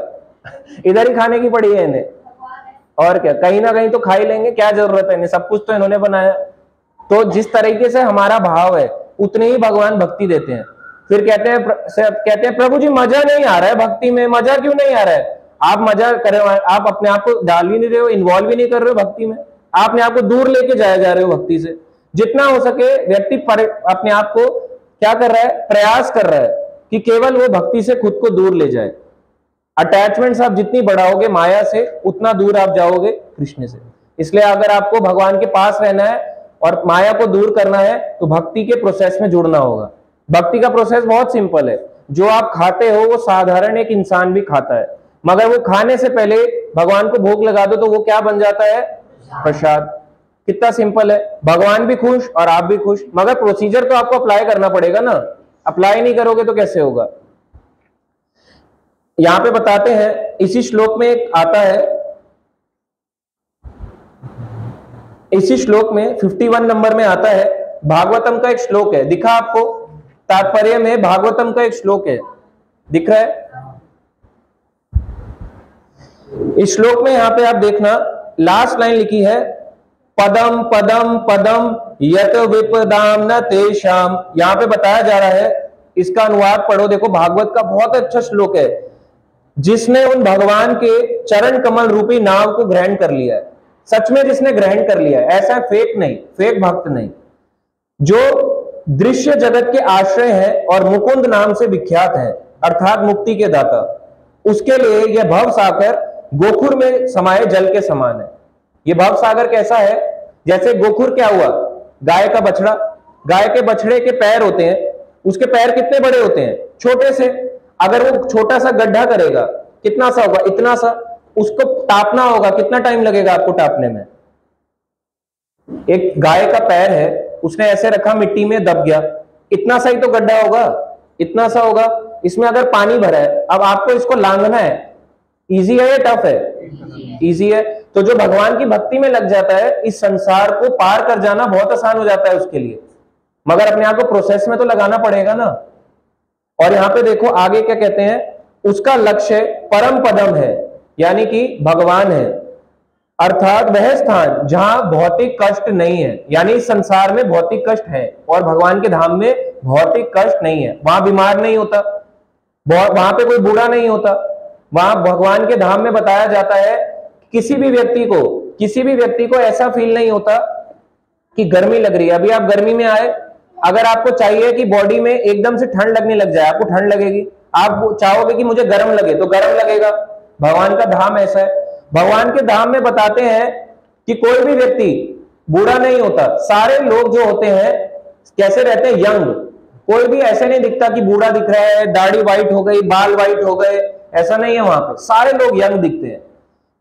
इधर ही खाने की पड़ी है इन्हें, और क्या, कहीं ना कहीं तो खा ही लेंगे, क्या जरूरत है इन्हें, सब कुछ तो इन्होंने बनाया। तो जिस तरीके से हमारा भाव है उतने ही भगवान भक्ति देते हैं। फिर कहते हैं प्रभु जी मजा नहीं आ रहा है भक्ति में। मजा क्यों नहीं आ रहा है? आप मजा कर रहे हो, आप अपने आप को डाल ही नहीं रहे हो, इन्वॉल्व ही नहीं कर रहे हो भक्ति में। आपने आपको दूर लेके जाए जा रहे हो भक्ति से। जितना हो सके व्यक्ति अपने आप को क्या कर रहा है? प्रयास कर रहा है कि केवल वो भक्ति से खुद को दूर ले जाए। अटैचमेंट्स आप जितनी बढ़ाओगे माया से, उतना दूर आप जाओगे कृष्ण से। इसलिए अगर आपको भगवान के पास रहना है और माया को दूर करना है तो भक्ति के प्रोसेस में जुड़ना होगा। भक्ति का प्रोसेस बहुत सिंपल है। जो आप खाते हो वो साधारण एक इंसान भी खाता है, मगर वो खाने से पहले भगवान को भोग लगा दो तो वो क्या बन जाता है? प्रसाद। कितना सिंपल है। भगवान भी खुश और आप भी खुश, मगर प्रोसीजर तो आपको अप्लाई करना पड़ेगा ना। अप्लाई नहीं करोगे तो कैसे होगा? यहां पे बताते हैं, इसी श्लोक में एक आता है, इसी श्लोक में 51 नंबर में आता है, भागवतम का एक श्लोक है, दिखा आपको? तात्पर्य में भागवतम का एक श्लोक है, दिख रहा है? इस श्लोक में यहां पे आप देखना, लास्ट लाइन लिखी है, पदम पदम पदम यत विपदाम न तेषाम। यहां पे बताया जा रहा है, इसका अनुवाद पढ़ो। देखो, भागवत का बहुत अच्छा श्लोक है। जिसने उन भगवान के चरण कमल रूपी नाव को ग्रहण कर लिया है, सच में जिसने ग्रहण कर लिया है, ऐसा फेक नहीं, फेक भक्त नहीं, जो दृश्य जगत के आश्रय है और मुकुंद नाम से विख्यात है, अर्थात मुक्ति के दाता, उसके लिए यह भव सागर गोखुर में समाये जल के समान है। यह भव सागर कैसा है? जैसे गोखुर क्या हुआ? गाय का बछड़ा। गाय के बछड़े के पैर होते हैं, उसके पैर कितने बड़े होते हैं? छोटे से। अगर वो छोटा सा गड्ढा करेगा, कितना सा होगा? इतना सा। उसको टापना होगा, कितना टाइम लगेगा आपको टापने में? एक गाय का पैर है, उसने ऐसे रखा, मिट्टी में दब गया, इतना सा ही तो गड्ढा होगा, इतना सा होगा। इसमें अगर पानी भरा है, अब आपको इसको लांघना है, इजी है या टफ है? इजी है। तो जो भगवान की भक्ति में लग जाता है, इस संसार को पार कर जाना बहुत आसान हो जाता है उसके लिए, मगर अपने आप को प्रोसेस में तो लगाना पड़ेगा ना। और यहां पे देखो आगे क्या कहते हैं, उसका लक्ष्य परम पदम है, यानी कि भगवान है, अर्थात वह स्थान जहां भौतिक कष्ट नहीं है। यानी इस संसार में भौतिक कष्ट है और भगवान के धाम में भौतिक कष्ट नहीं है। वहां बीमार नहीं होता, वहां पे कोई बूढ़ा नहीं होता। वहां भगवान के धाम में बताया जाता है किसी भी व्यक्ति को ऐसा फील नहीं होता कि गर्मी लग रही है। अभी आप गर्मी में आए, अगर आपको चाहिए कि बॉडी में एकदम से ठंड लगने लग जाए, आपको ठंड लगेगी। आप चाहोगे कि मुझे गर्म लगे तो गर्म लगेगा। भगवान का धाम ऐसा है। भगवान के धाम में बताते हैं कि कोई भी व्यक्ति बूढ़ा नहीं होता। सारे लोग जो होते हैं कैसे रहते हैं? यंग। कोई भी ऐसे नहीं दिखता कि बूढ़ा दिख रहा है, दाढ़ी वाइट हो गई, बाल वाइट हो गए, ऐसा नहीं है। वहां पे सारे लोग यंग दिखते हैं।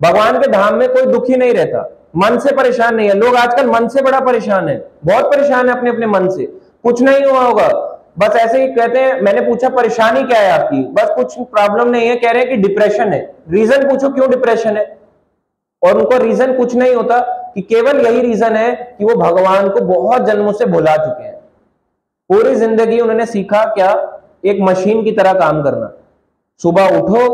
भगवान के धाम में कोई दुखी नहीं रहता, मन से परेशान नहीं है। लोग आजकल मन से बड़ा परेशान है, बहुत परेशान है अपने अपने मन से। कुछ नहीं हुआ होगा, बस ऐसे ही कहते हैं। मैंने पूछा परेशानी क्या है आपकी? बस कुछ प्रॉब्लम नहीं है, कह रहे हैं कि डिप्रेशन है। रीजन पूछो क्यों डिप्रेशन है, और उनको रीजन कुछ नहीं होता कि केवल यही रीजन है कि वो भगवान को बहुत जन्मों से भुला चुके हैं। पूरी जिंदगी उन्होंने सीखा क्या? एक मशीन की तरह काम करना। सुबह उठो,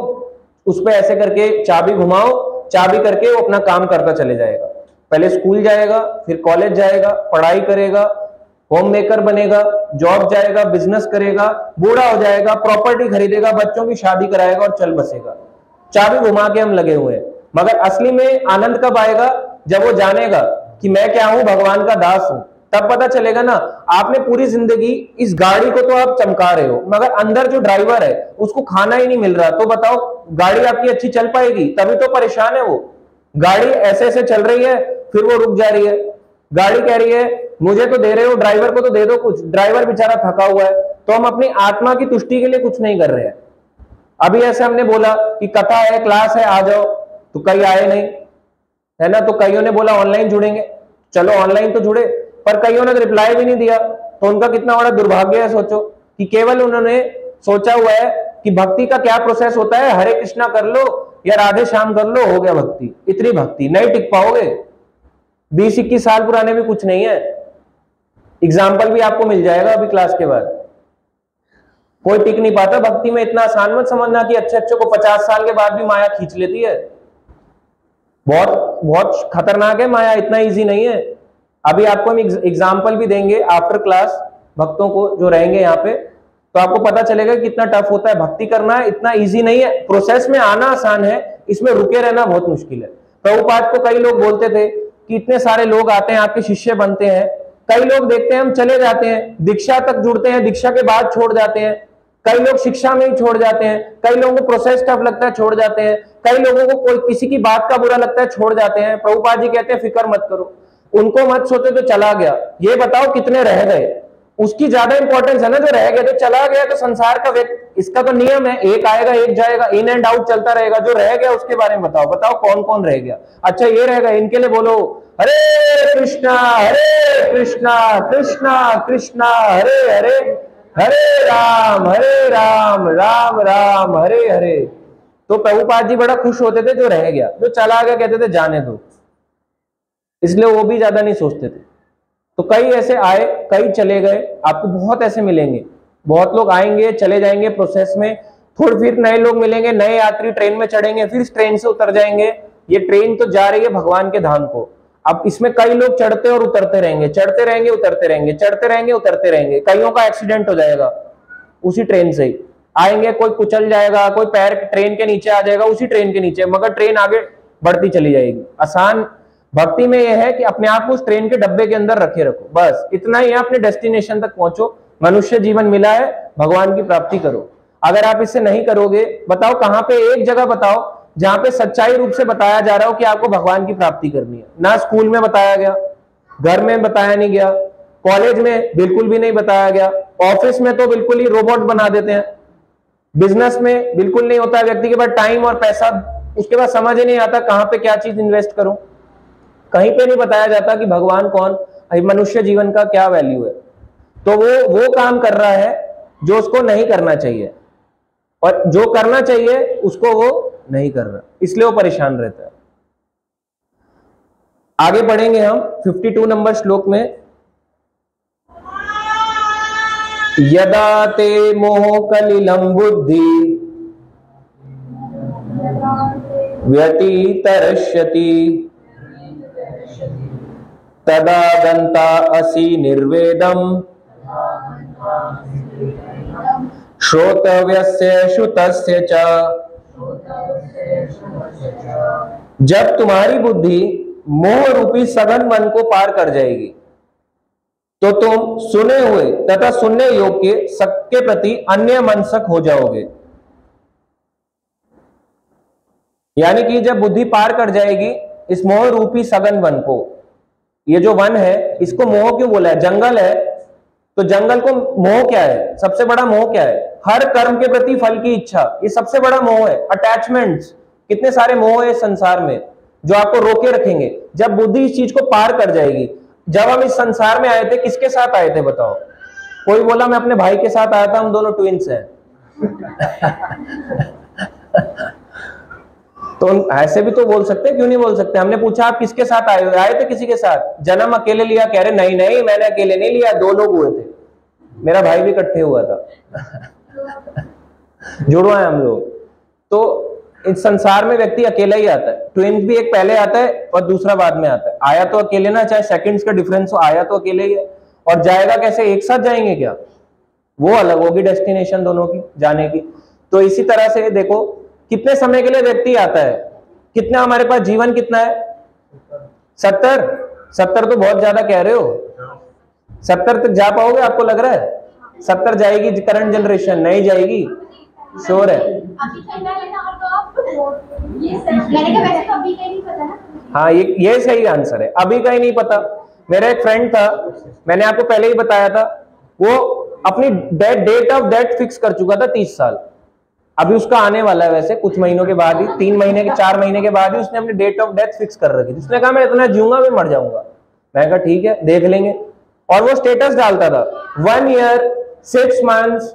उस पर ऐसे करके चाबी घुमाओ, चाबी करके वो अपना काम करता चले जाएगा। पहले स्कूल जाएगा, फिर कॉलेज जाएगा, पढ़ाई करेगा, होम मेकर बनेगा, जॉब जाएगा, बिजनेस करेगा, बूढ़ा हो जाएगा, प्रॉपर्टी खरीदेगा, बच्चों की शादी कराएगा और चल बसेगा। चाबी घुमा के हम लगे हुए हैं। मगर असली में आनंद कब आएगा? जब वो जानेगा कि मैं क्या हूं, भगवान का दास हूं। तब पता चलेगा ना। आपने पूरी जिंदगी इस गाड़ी को तो आप चमका रहे हो, मगर अंदर जो ड्राइवर है उसको खाना ही नहीं मिल रहा, तो बताओ गाड़ी आपकी अच्छी चल पाएगी? तभी तो परेशान है वो। गाड़ी ऐसे ऐसे चल रही है, फिर वो रुक जा रही है। गाड़ी कह रही है मुझे तो दे रहे हो, ड्राइवर को तो दे दो कुछ। ड्राइवर बेचारा थका हुआ है। तो हम अपनी आत्मा की तुष्टि के लिए कुछ नहीं कर रहे हैं। अभी ऐसे हमने बोला कि कथा है, क्लास है, आ जाओ, तो कई आए नहीं, है ना। तो कईयों ने बोला ऑनलाइन जुड़ेंगे, चलो ऑनलाइन तो जुड़े, पर कईयों ने रिप्लाई भी नहीं दिया। तो उनका कितना बड़ा दुर्भाग्य है। सोचो कि केवल उन्होंने सोचा हुआ है कि भक्ति का क्या प्रोसेस होता है, हरे कृष्णा कर लो या राधे श्याम कर लो, हो गया भक्ति। इतनी भक्ति नहीं टिक पाओगे। 20-21 साल पुराने भी कुछ नहीं है। एग्जाम्पल भी आपको मिल जाएगा अभी क्लास के बाद। कोई टिक नहीं पाता भक्ति में। इतना आसान मत समझना कि अच्छे अच्छे को 50 साल के बाद भी माया खींच लेती है। बहुत बहुत खतरनाक है माया, इतना इजी नहीं है। अभी आपको हम एग्जाम्पल भी देंगे आफ्टर क्लास, भक्तों को जो रहेंगे यहाँ पे, तो आपको पता चलेगा कितना टफ होता है भक्ति करना। है इतना इजी नहीं है। प्रोसेस में आना आसान है, इसमें रुके रहना बहुत मुश्किल है। प्रभुपाद को कई लोग बोलते थे कि इतने सारे लोग आते हैं, आपके शिष्य बनते हैं। कई लोग देखते हैं हम चले जाते हैं, दीक्षा तक जुड़ते हैं, दीक्षा के बाद छोड़ जाते हैं। कई लोग शिक्षा में ही छोड़ जाते हैं। कई लोगों को प्रोसेस टफ लगता है, छोड़ जाते हैं। कई लोगों को कोई किसी की बात का बुरा लगता है, छोड़ जाते हैं। प्रभुपाद जी कहते हैं फिक्र मत करो, उनको मत सोचो तो चला गया। ये बताओ कितने रह गए, उसकी ज्यादा इंपॉर्टेंस है ना। जो रह गया, तो चला गया, तो संसार का इसका तो नियम है, एक आएगा एक जाएगा, इन एंड आउट चलता रहेगा। जो रह गया उसके बारे में बताओ, बताओ कौन कौन रह गया। अच्छा ये रह गया, इनके लिए बोलो हरे कृष्णा कृष्णा कृष्णा हरे हरे, हरे राम राम राम हरे हरे। तो प्रभुपाद जी बड़ा खुश होते थे जो रह गया। जो चला गया कहते थे जाने दो, इसलिए वो भी ज्यादा नहीं सोचते थे। तो कई ऐसे आए, कई चले गए। आपको बहुत ऐसे मिलेंगे, बहुत लोग आएंगे चले जाएंगे प्रोसेस में। थोड़ी फिर नए लोग मिलेंगे, नए यात्री ट्रेन में चढ़ेंगे, फिर ट्रेन से उतर जाएंगे। ये ट्रेन तो जा रही है भगवान के धाम को। अब इसमें कई लोग चढ़ते और उतरते रहेंगे, चढ़ते रहेंगे उतरते रहेंगे, चढ़ते रहेंगे उतरते रहेंगे। कईयों का एक्सीडेंट हो जाएगा उसी ट्रेन से ही। आएंगे, कोई कुचल जाएगा, कोई पैर ट्रेन के नीचे आ जाएगा, उसी ट्रेन के नीचे, मगर ट्रेन आगे बढ़ती चली जाएगी। आसान भक्ति में यह है कि अपने आप को उस ट्रेन के डब्बे के अंदर रखे रखो, बस इतना ही है। अपने डेस्टिनेशन तक पहुंचो। मनुष्य जीवन मिला है, भगवान की प्राप्ति करो। अगर आप इससे नहीं करोगे, बताओ कहां पे एक जगह बताओ जहां पे सच्चाई रूप से बताया जा रहा हो कि आपको भगवान की प्राप्ति करनी है। ना स्कूल में बताया गया, घर में बताया नहीं गया, कॉलेज में बिल्कुल भी नहीं बताया गया, ऑफिस में तो बिल्कुल ही रोबोट बना देते हैं, बिजनेस में बिल्कुल नहीं होता है, व्यक्ति के पास टाइम और पैसा, उसके बाद समझ ही नहीं आता कहां पे क्या चीज इन्वेस्ट करूं। कहीं पे नहीं बताया जाता कि भगवान कौन, मनुष्य जीवन का क्या वैल्यू है। तो वो काम कर रहा है जो उसको नहीं करना चाहिए, और जो करना चाहिए उसको वो नहीं कर रहा, इसलिए वो परेशान रहता है। आगे बढ़ेंगे हम 52 नंबर श्लोक में। यदा ते मोह कलिलं बुद्धि व्यतितरष्यति तदा गंता असि निर्वेदम श्रोतव्यस्य श्रुतस्य च। जब तुम्हारी बुद्धि मोह रूपी सघन मन को पार कर जाएगी तो तुम सुने हुए तथा सुनने योग्य सबके प्रति अन्य मनसक हो जाओगे। यानी कि जब बुद्धि पार कर जाएगी इस मोह रूपी सघन वन को, ये जो वन है इसको मोह क्यों बोला है? जंगल है तो जंगल को मोह क्या है? सबसे बड़ा मोह क्या है? हर कर्म के प्रति फल की इच्छा, ये सबसे बड़ा मोह है। अटैचमेंट्स, कितने सारे मोह है संसार में जो आपको रोके रखेंगे। जब बुद्धि इस चीज को पार कर जाएगी, जब हम इस संसार में आए थे किसके साथ आए थे बताओ? कोई बोला मैं अपने भाई के साथ आया था, हम दोनों ट्विंस हैं। तो ऐसे भी तो बोल सकते, क्यों नहीं बोल सकते? हमने पूछा आप किसके साथ आए हो? आए थे किसी के साथ? जन्म अकेले लिया? कह रहे नहीं नहीं मैंने अकेले नहीं लिया, 2 लोग हुए थे, मेरा भाई भी इकट्ठे हुआ था। जुड़वा है हम लोग। तो इस संसार में व्यक्ति अकेला ही आता है, ट्विंस भी एक पहले आता है और दूसरा बाद में आता है। आया तो अकेले ना, चाहे सेकंड्स का डिफरेंस हो, आया तो अकेले ही है। और जाएगा कैसे? एक साथ जाएंगे क्या? वो अलग होगी डेस्टिनेशन दोनों की जाने की। तो इसी तरह से देखो कितने समय के लिए व्यक्ति आता है, कितना हमारे पास जीवन कितना है? 70 तो बहुत ज्यादा कह रहे हो। 70 तक जा पाओगे आपको लग रहा है? 70 जाएगी करंट जनरेशन? नहीं जाएगी, श्योर है। हाँ ये सही आंसर है, अभी का ही नहीं पता। मेरा एक फ्रेंड था, मैंने आपको पहले ही बताया था, वो अपनी डेट ऑफ डेथ फिक्स कर चुका था 30 साल। अभी उसका आने वाला है, वैसे कुछ महीनों के बाद ही, 3 महीने के 4 महीने के बाद ही उसने अपनी डेट ऑफ डेथ फिक्स कर रखी थी। उसने कहा मैं इतना जीऊंगा मैं मर जाऊंगा। मैं कहा ठीक है देख लेंगे। और वो स्टेटस डालता था 1 ईयर 6 मंथ्स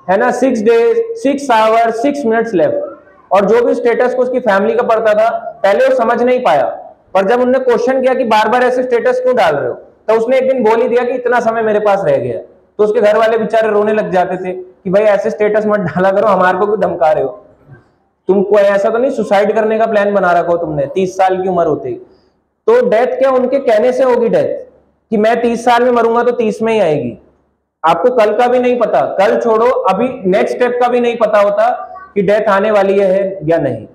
है ना, 6 डेज 6 आवर्स 6 मिनट्स लेफ्ट। और जो भी स्टेटस को उसकी फैमिली का पड़ता था, पहले वो समझ नहीं पाया, पर जब उन्होंने क्वेश्चन किया कि बार बार ऐसे स्टेटस क्यों डाल रहे हो, तो उसने एक दिन बोल ही दिया कि इतना समय मेरे पास रह गया। तो उसके घर वाले बेचारे रोने लग जाते थे कि भाई ऐसे स्टेटस मत डाला करो, हमारे को क्यों धमका रहे हो, तुमको ऐसा तो नहीं सुसाइड करने का प्लान बना रखा हो तुमने 30 साल की उम्र होते ही। तो डेथ क्या उनके कहने से होगी डेथ, कि मैं 30 साल में मरूंगा तो 30 में ही आएगी। आपको कल का भी नहीं पता, कल छोड़ो अभी नेक्स्ट स्टेप का भी नहीं पता होता कि डेथ आने वाली है या नहीं।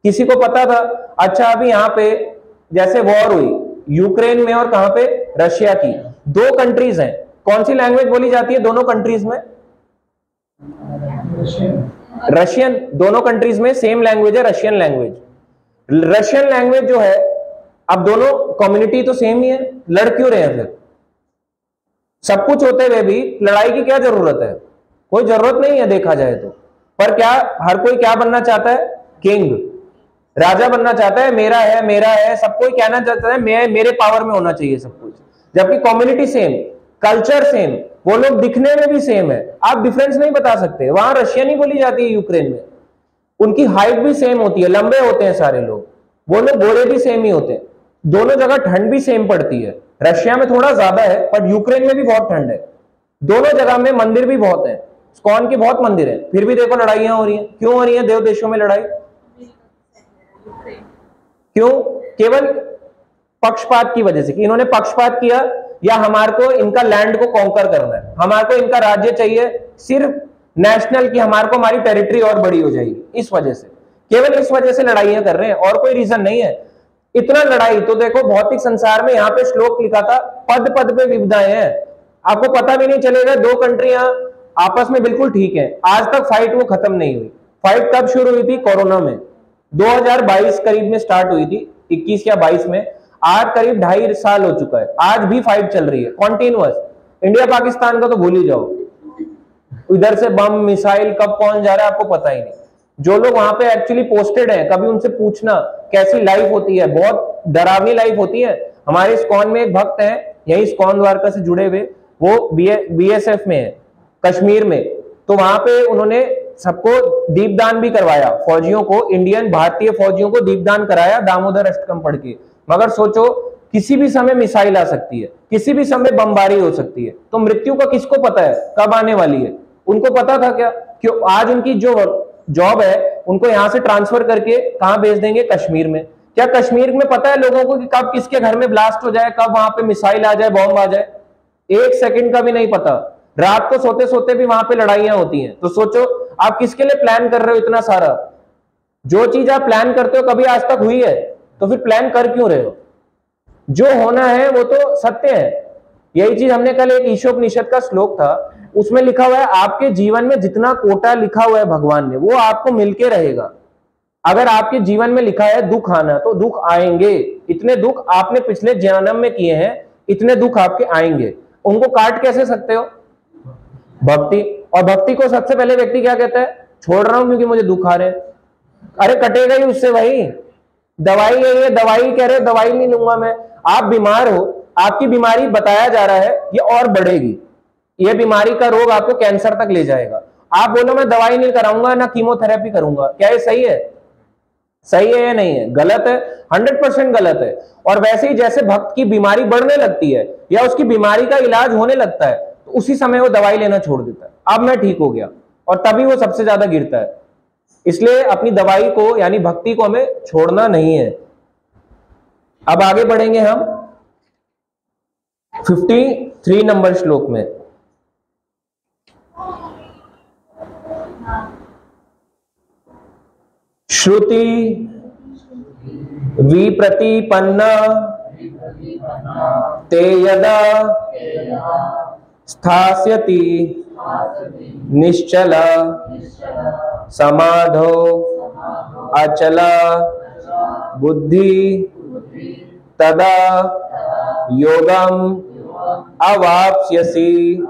किसी को पता था? अच्छा अभी यहाँ पे जैसे वॉर हुई यूक्रेन में और कहां पे, रशिया की, 2 कंट्रीज हैं, कौन सी लैंग्वेज बोली जाती है दोनों कंट्रीज में? रशियन। दोनों कंट्रीज में सेम लैंग्वेज है, रशियन लैंग्वेज। रशियन लैंग्वेज जो है, अब दोनों कम्युनिटी तो सेम ही है, लड़ क्यों रहे हैं फिर? सब कुछ होते हुए भी लड़ाई की क्या जरूरत है? कोई जरूरत नहीं है देखा जाए तो। पर क्या हर कोई क्या बनना चाहता है? किंग, राजा बनना चाहता है, मेरा है, सब कोई कहना चाहता है मैं, मेरे पावर में होना चाहिए सब कुछ। जबकि कम्युनिटी सेम, कल्चर सेम, वो लोग दिखने में भी सेम है, आप डिफरेंस नहीं बता सकते। वहां रशियन ही बोली जाती है यूक्रेन में, उनकी हाइट भी सेम होती है, लंबे होते हैं सारे लोग, वो लोग गोरे भी सेम ही होते हैं, दोनों जगह ठंड भी सेम पड़ती है। रशिया में थोड़ा ज्यादा है पर यूक्रेन में भी बहुत ठंड है। दोनों जगह में मंदिर भी बहुत है, इस्कॉन के बहुत मंदिर है, फिर भी देखो लड़ाइयां हो रही हैं। क्यों हो रही है देव देशों में लड़ाई? क्यों? केवल पक्षपात की वजह से, कि इन्होंने पक्षपात किया या हमारे को इनका लैंड को कॉन्कर करना है, हमारे को इनका राज्य चाहिए सिर्फ नेशनल, की हमारे को हमारी टेरिटरी और बड़ी हो जाएगी, इस वजह से, केवल इस वजह से लड़ाइयां कर रहे हैं और कोई रीजन नहीं है। इतना लड़ाई तो देखो भौतिक संसार में, यहाँ पे श्लोक लिखा था पद पद पे विविधाएं हैं, आपको पता भी नहीं चलेगा। 2 कंट्रियां आपस में बिल्कुल ठीक है, आज तक फाइट वो खत्म नहीं हुई। फाइट कब शुरू हुई थी? कोरोना में, 2022 करीब में स्टार्ट हुई थी, 21 या 22 में। आज करीब 2.5 साल हो चुका है, आज भी फाइट चल रही है कॉन्टिन्यूअस। इंडिया पाकिस्तान का तो भूल ही जाओ, इधर से बम मिसाइल कब कौन जा रहा है आपको पता ही नहीं। जो लोग वहां पे एक्चुअली पोस्टेड हैं, कभी उनसे पूछना कैसी लाइफ होती है, बहुत डरावनी लाइफ होती है। हमारे इस्कॉन में एक भक्त हैं, यही इस्कॉन द्वारका से जुड़े हुए, वो बीएसएफ में है कश्मीर में, तो वहां पे उन्होंने सबको दीपदान भी करवाया, फौजियों को, इंडियन भारतीय फौजियों को दीपदान कराया दामोदर अष्टकम पढ़ के। मगर सोचो किसी भी समय मिसाइल आ सकती है, किसी भी समय बमबारी हो सकती है, तो मृत्यु का किसको पता है कब आने वाली है? उनको पता था क्या? क्यों आज उनकी जो जॉब है उनको यहां से ट्रांसफर करके कहां भेज देंगे? कश्मीर में। क्या कश्मीर में पता है लोगों को कि कब किसके घर में ब्लास्ट हो जाए, कब वहां पे मिसाइल आ जाए, बॉम्ब आ जाए? 1 सेकंड का भी नहीं पता। रात को सोते सोते भी वहां पे लड़ाइयां होती हैं। तो सोचो आप किसके लिए प्लान कर रहे हो इतना सारा? जो चीज आप प्लान करते हो कभी आज तक हुई है, तो फिर प्लान कर क्यों रहे हो? जो होना है वो तो सत्य है। यही चीज हमने कल एक ईशोपनिषद का श्लोक था, उसमें लिखा हुआ है आपके जीवन में जितना कोटा लिखा हुआ है भगवान ने, वो आपको मिलके रहेगा। अगर आपके जीवन में लिखा है दुख आना, तो दुख आएंगे। इतने दुख आपने पिछले जन्म में किए हैं, इतने दुख आपके आएंगे। उनको काट कैसे सकते हो? भक्ति। और भक्ति को सबसे पहले व्यक्ति क्या कहता है? छोड़ रहा हूं क्योंकि मुझे दुख आ रहे हैं। अरे कटेगा ही उससे भाई। दवाई है ये, दवाई कह रहे दवाई नहीं लूंगा मैं। आप बीमार हो, आपकी बीमारी बताया जा रहा है ये और बढ़ेगी, ये बीमारी का रोग आपको कैंसर तक ले जाएगा। आप बोलो मैं दवाई नहीं कराऊंगा ना कीमोथेरेपी करूंगा, क्या ये सही है? सही है या नहीं है? गलत है, 100% गलत है। और वैसे ही जैसे भक्त की बीमारी बढ़ने लगती है या उसकी बीमारी का इलाज होने लगता है, तो उसी समय वो दवाई लेना छोड़ देता है। अब मैं ठीक हो गया, और तभी वो सबसे ज्यादा गिरता है। इसलिए अपनी दवाई को यानी भक्ति को हमें छोड़ना नहीं है। अब आगे बढ़ेंगे हम 53 नंबर श्लोक में। श्रुति विप्रतिपन्ना ते यदा स्थास्यति निश्चला समाधो अचला बुद्धि तदा योगम अवाप्स्यसि।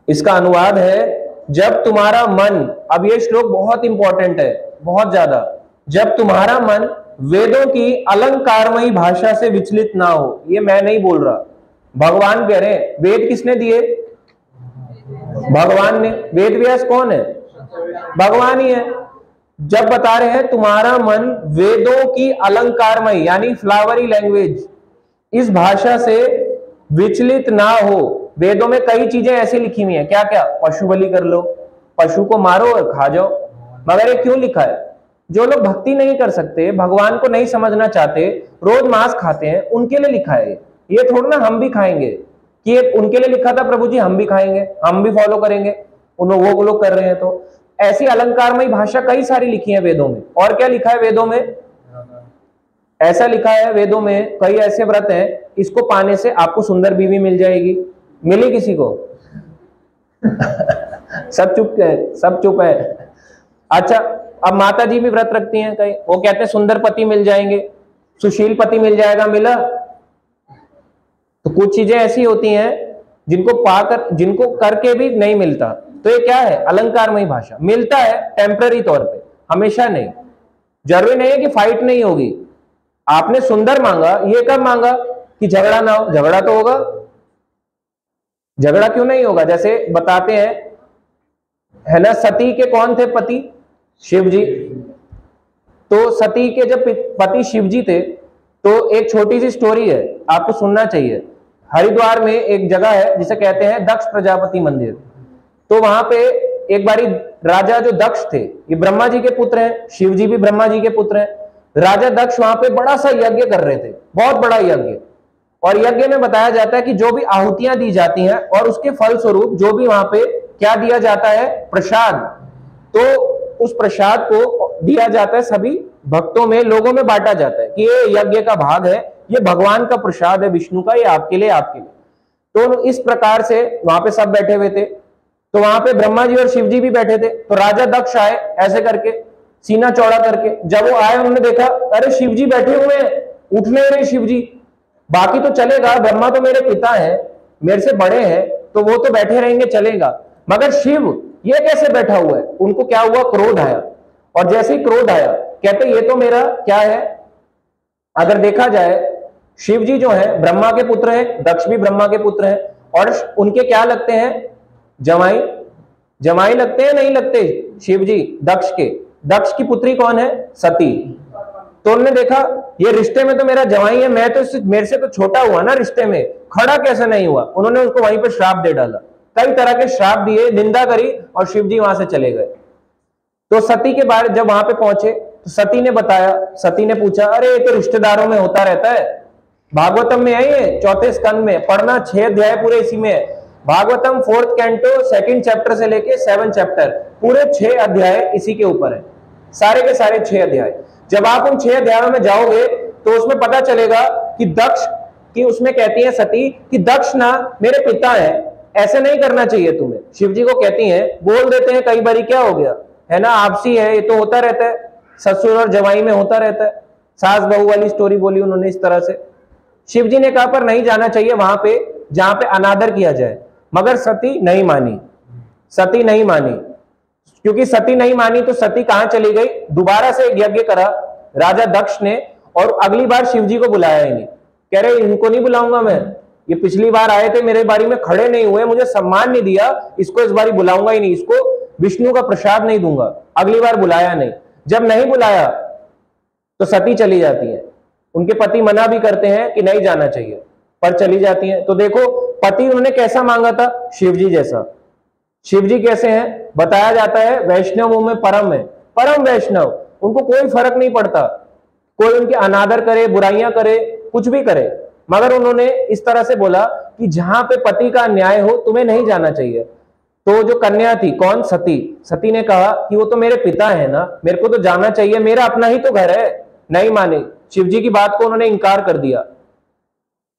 इसका अनुवाद है जब तुम्हारा मन, अब ये श्लोक बहुत इंपॉर्टेंट है, बहुत ज्यादा, जब तुम्हारा मन वेदों की अलंकारमयी भाषा से विचलित ना हो। ये मैं नहीं बोल रहा, भगवान कह रहे हैं। वेद किसने दिए? भगवान ने। वेद व्यास कौन है? भगवान ही है। जब बता रहे हैं तुम्हारा मन वेदों की अलंकारमयी यानी फ्लावरी लैंग्वेज, इस भाषा से विचलित ना हो। वेदों में कई चीजें ऐसी लिखी हुई हैं, क्या क्या? पशु बलि कर लो, पशु को मारो और खा जाओ। मगर ये क्यों लिखा है? जो लोग भक्ति नहीं कर सकते, भगवान को नहीं समझना चाहते, रोज मांस खाते हैं, उनके लिए लिखा है। ये थोड़ा ना हम भी खाएंगे कि ये उनके लिए लिखा था प्रभु जी, हम भी खाएंगे, हम भी फॉलो करेंगे, वो लोग कर रहे हैं। तो ऐसी अलंकारमयी भाषा कई सारी लिखी है वेदों में। और क्या लिखा है वेदों में? ऐसा लिखा है वेदों में, कई ऐसे व्रत हैं, इसको पाने से आपको सुंदर बीवी मिल जाएगी। मिली किसी को? सब चुप है, सब चुप है। अच्छा, अब माता जी भी व्रत रखती हैं कई, वो कहते हैं सुंदर पति मिल जाएंगे, सुशील पति मिल जाएगा। मिला? तो कुछ चीजें ऐसी होती हैं जिनको पाकर, जिनको करके भी नहीं मिलता। तो ये क्या है? अलंकारमयी भाषा। मिलता है टेम्पररी तौर पे, हमेशा नहीं। जरूरी नहीं है कि फाइट नहीं होगी। आपने सुंदर मांगा, ये कब मांगा कि झगड़ा ना हो? झगड़ा तो होगा। झगड़ा क्यों नहीं होगा? जैसे बताते हैं, है ना, सती के कौन थे पति? शिव जी। तो सती के जब पति शिव जी थे, तो एक छोटी सी स्टोरी है, आपको सुनना चाहिए। हरिद्वार में एक जगह है जिसे कहते हैं दक्ष प्रजापति मंदिर। तो वहां पे एक बारी राजा जो दक्ष थे, ये ब्रह्मा जी के पुत्र हैं, शिव जी भी ब्रह्मा जी के पुत्र हैं। राजा दक्ष वहां पे बड़ा सा यज्ञ कर रहे थे, बहुत बड़ा यज्ञ। और यज्ञ में बताया जाता है कि जो भी आहुतियां दी जाती हैं और उसके फल स्वरूप जो भी वहां पे क्या दिया जाता है? प्रसाद। तो उस प्रसाद को दिया जाता है सभी भक्तों में, लोगों में बांटा जाता है कि ये यज्ञ का भाग है, ये भगवान का प्रसाद है, विष्णु का, ये आपके लिए, आपके लिए। तो इस प्रकार से वहां पे सब बैठे हुए थे। तो वहां पे ब्रह्मा जी और शिव जी भी बैठे थे। तो राजा दक्ष आए ऐसे करके, सीना चौड़ा करके। जब वो आए, उन्होंने देखा अरे शिव जी बैठे हुए हैं, उठ नहीं रहे शिव जी। बाकी तो चलेगा, ब्रह्मा तो मेरे पिता है, मेरे से बड़े हैं, तो वो तो बैठे रहेंगे, चलेगा, मगर शिव ये कैसे बैठा हुआ है? उनको क्या हुआ? क्रोध आया। और जैसे ही क्रोध आया, कहते ये तो मेरा क्या है, अगर देखा जाए शिव जी जो है ब्रह्मा के पुत्र है, दक्ष भी ब्रह्मा के पुत्र है, और उनके क्या लगते हैं? जमाई। जमाई लगते हैं नहीं लगते शिव जी दक्ष के? दक्ष की पुत्री कौन है? सती। तो उन्होंने देखा ये रिश्ते में तो मेरा जवाई है, मैं तो मेरे से तो छोटा हुआ ना रिश्ते में, खड़ा कैसे नहीं हुआ? उन्होंने उसको वहीं पे श्राप दे डाला, कई तरह के श्राप दिए, निंदा करी, और शिव जी वहां से चले गए। तो सती के बारे जब वहां पे पहुंचे तो सती ने बताया, सती ने पूछा अरे ये तो रिश्तेदारों में होता रहता है, भागवतम में है ये 4थे स्कंद में, पढ़ना 6 अध्याय पूरे इसी में है। Bhagavatam 4th canto 2nd chapter से लेके 7th चैप्टर पूरे 6 अध्याय इसी के ऊपर है, सारे के सारे 6 अध्याय। जब आप उन 6 अध्यायों में जाओगे तो उसमें पता चलेगा कि दक्ष की, उसमें कहती है सती कि दक्ष ना मेरे पिता है, ऐसे नहीं करना चाहिए तुम्हें। शिव जी को कहती हैं, बोल देते हैं कई बारी, क्या हो गया है ना, आपसी है, ये तो होता रहता है, ससुर और जवाई में होता रहता है, सास बहू वाली स्टोरी बोली उन्होंने इस तरह से। शिव जी ने कहा पर नहीं जाना चाहिए वहां पे जहां पे अनादर किया जाए, मगर सती नहीं मानी। सती नहीं मानी, क्योंकि सती नहीं मानी तो सती कहां चली गई? दोबारा से एक यज्ञ करा राजा दक्ष ने, और अगली बार शिव जी को बुलाया ही नहीं। कह रहे इनको नहीं बुलाऊंगा मैं, ये पिछली बार आए थे मेरे बारी में खड़े नहीं हुए, मुझे सम्मान नहीं दिया, इसको इस बारी बुलाऊंगा ही नहीं, इसको विष्णु का प्रसाद नहीं दूंगा। अगली बार बुलाया नहीं। जब नहीं बुलाया तो सती चली जाती है, उनके पति मना भी करते हैं कि नहीं जाना चाहिए, पर चली जाती है। तो देखो पति उन्होंने कैसा मांगा था? शिव जी जैसा। शिव जी कैसे हैं? बताया जाता है वैष्णवों में परम है, परम वैष्णव, उनको कोई फर्क नहीं पड़ता, कोई उनके अनादर करे, बुराइयां करे, कुछ भी करे, मगर उन्होंने इस तरह से बोला कि जहां पे पति का अन्याय हो तुम्हें नहीं जाना चाहिए। तो जो कन्या थी, कौन? सती। सती ने कहा कि वो तो मेरे पिता है ना, मेरे को तो जाना चाहिए, मेरा अपना ही तो घर है। नहीं माने, शिव जी की बात को उन्होंने इंकार कर दिया।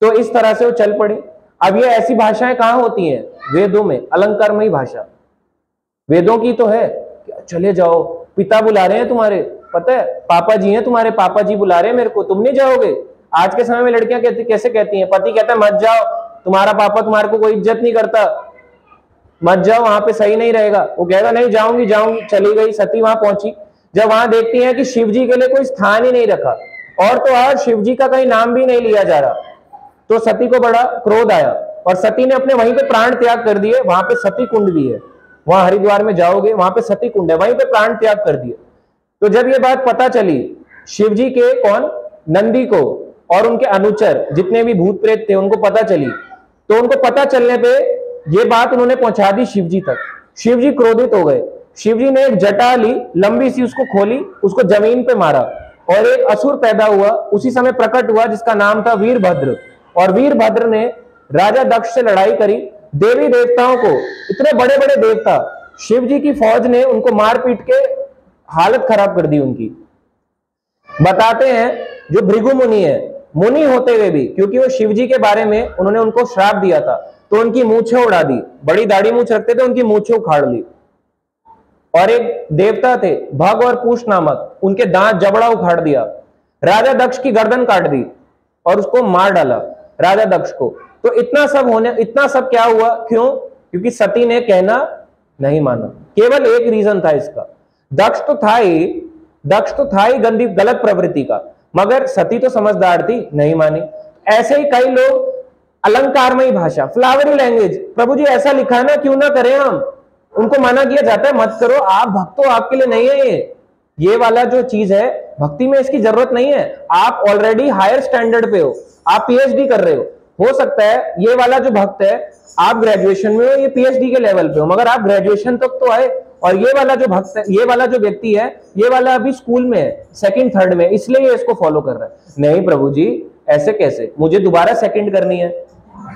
तो इस तरह से वो चल पड़े। अब ये ऐसी भाषाएं कहां होती हैं? वेदों में, अलंकारमयी भाषा वेदों की तो है। चले जाओ, पिता बुला रहे हैं तुम्हारे, पता है पापा जी हैं तुम्हारे, पापा जी बुला रहे हैं मेरे को, तुम नहीं जाओगे? आज के समय में लड़कियां कहती, कैसे कहती हैं, पति कहता है मत जाओ, तुम्हारा पापा तुम्हारे को कोई इज्जत नहीं करता, मत जाओ, वहां पे सही नहीं रहेगा। वो कहेगा नहीं जाऊंगी जाऊंगी, चली गई। सती वहां पहुंची, जब वहां देखती है कि शिव जी के लिए कोई स्थान ही नहीं रखा, और तो और शिव जी का कहीं नाम भी नहीं लिया जा रहा, तो सती को बड़ा क्रोध आया और सती ने अपने वहीं पे प्राण त्याग कर दिए। वहां पे सती कुंड भी है, वहां हरिद्वार में जाओगे वहां पे सती कुंड है, वहीं पे प्राण त्याग कर दिए। तो जब ये बात पता चली शिव जी के, कौन? नंदी को, और उनके अनुचर जितने भी भूत प्रेत थे उनको पता चली, तो उनको पता चलने पे ये बात उन्होंने पहुंचा दी शिव जी तक। शिव जी क्रोधित हो गए। शिव जी ने एक जटा ली लंबी सी, उसको खोली, उसको जमीन पे मारा, और एक असुर पैदा हुआ, उसी समय प्रकट हुआ, जिसका नाम था वीरभद्र। और वीरभद्र ने राजा दक्ष से लड़ाई करी। देवी देवताओं को, इतने बड़े बड़े देवता, शिव जी की फौज ने उनको मार पीट के हालत खराब कर दी उनकी। बताते हैं जो भृगु मुनि है, मुनि होते हुए भी, क्योंकि वो शिव जी के बारे में उन्होंने उनको श्राप दिया था, तो उनकी मूछें उड़ा दी, बड़ी दाढ़ी मूछ रखते थे, उनकी मूछें उखाड़ ली। और एक देवता थे भग और पूष नामक, उनके दांत जबड़ा उखाड़ दिया। राजा दक्ष की गर्दन काट दी और उसको मार डाला, राजा दक्ष को। तो इतना सब क्या हुआ? क्यों? क्योंकि सती ने कहना नहीं माना। केवल एक रीजन था इसका। दक्ष तो था ही गंदी गलत प्रवृत्ति का, मगर सती तो समझदार थी, नहीं मानी। ऐसे ही कई लोग अलंकारमयी भाषा, फ्लावरी लैंग्वेज, प्रभु जी ऐसा लिखा है ना, क्यों ना करें हम, उनको मना किया जाता है मत करो, आप भक्त हो, आपके लिए नहीं है ये वाला जो चीज है, भक्ति में इसकी जरूरत नहीं है। आप ऑलरेडी हायर स्टैंडर्ड पे हो, आप पीएचडी कर रहे हो सकता है ये वाला जो भक्त है आप ग्रेजुएशन में हो, ये पीएचडी के लेवल पे हो, मगर आप ग्रेजुएशन तक तो आए। और ये वाला जो भक्त है, ये वाला जो व्यक्ति है, ये वाला अभी स्कूल में है, 2nd 3rd में, इसलिए ये इसको फॉलो कर रहा है। नहीं प्रभु जी ऐसे कैसे, मुझे दोबारा 2nd करनी है,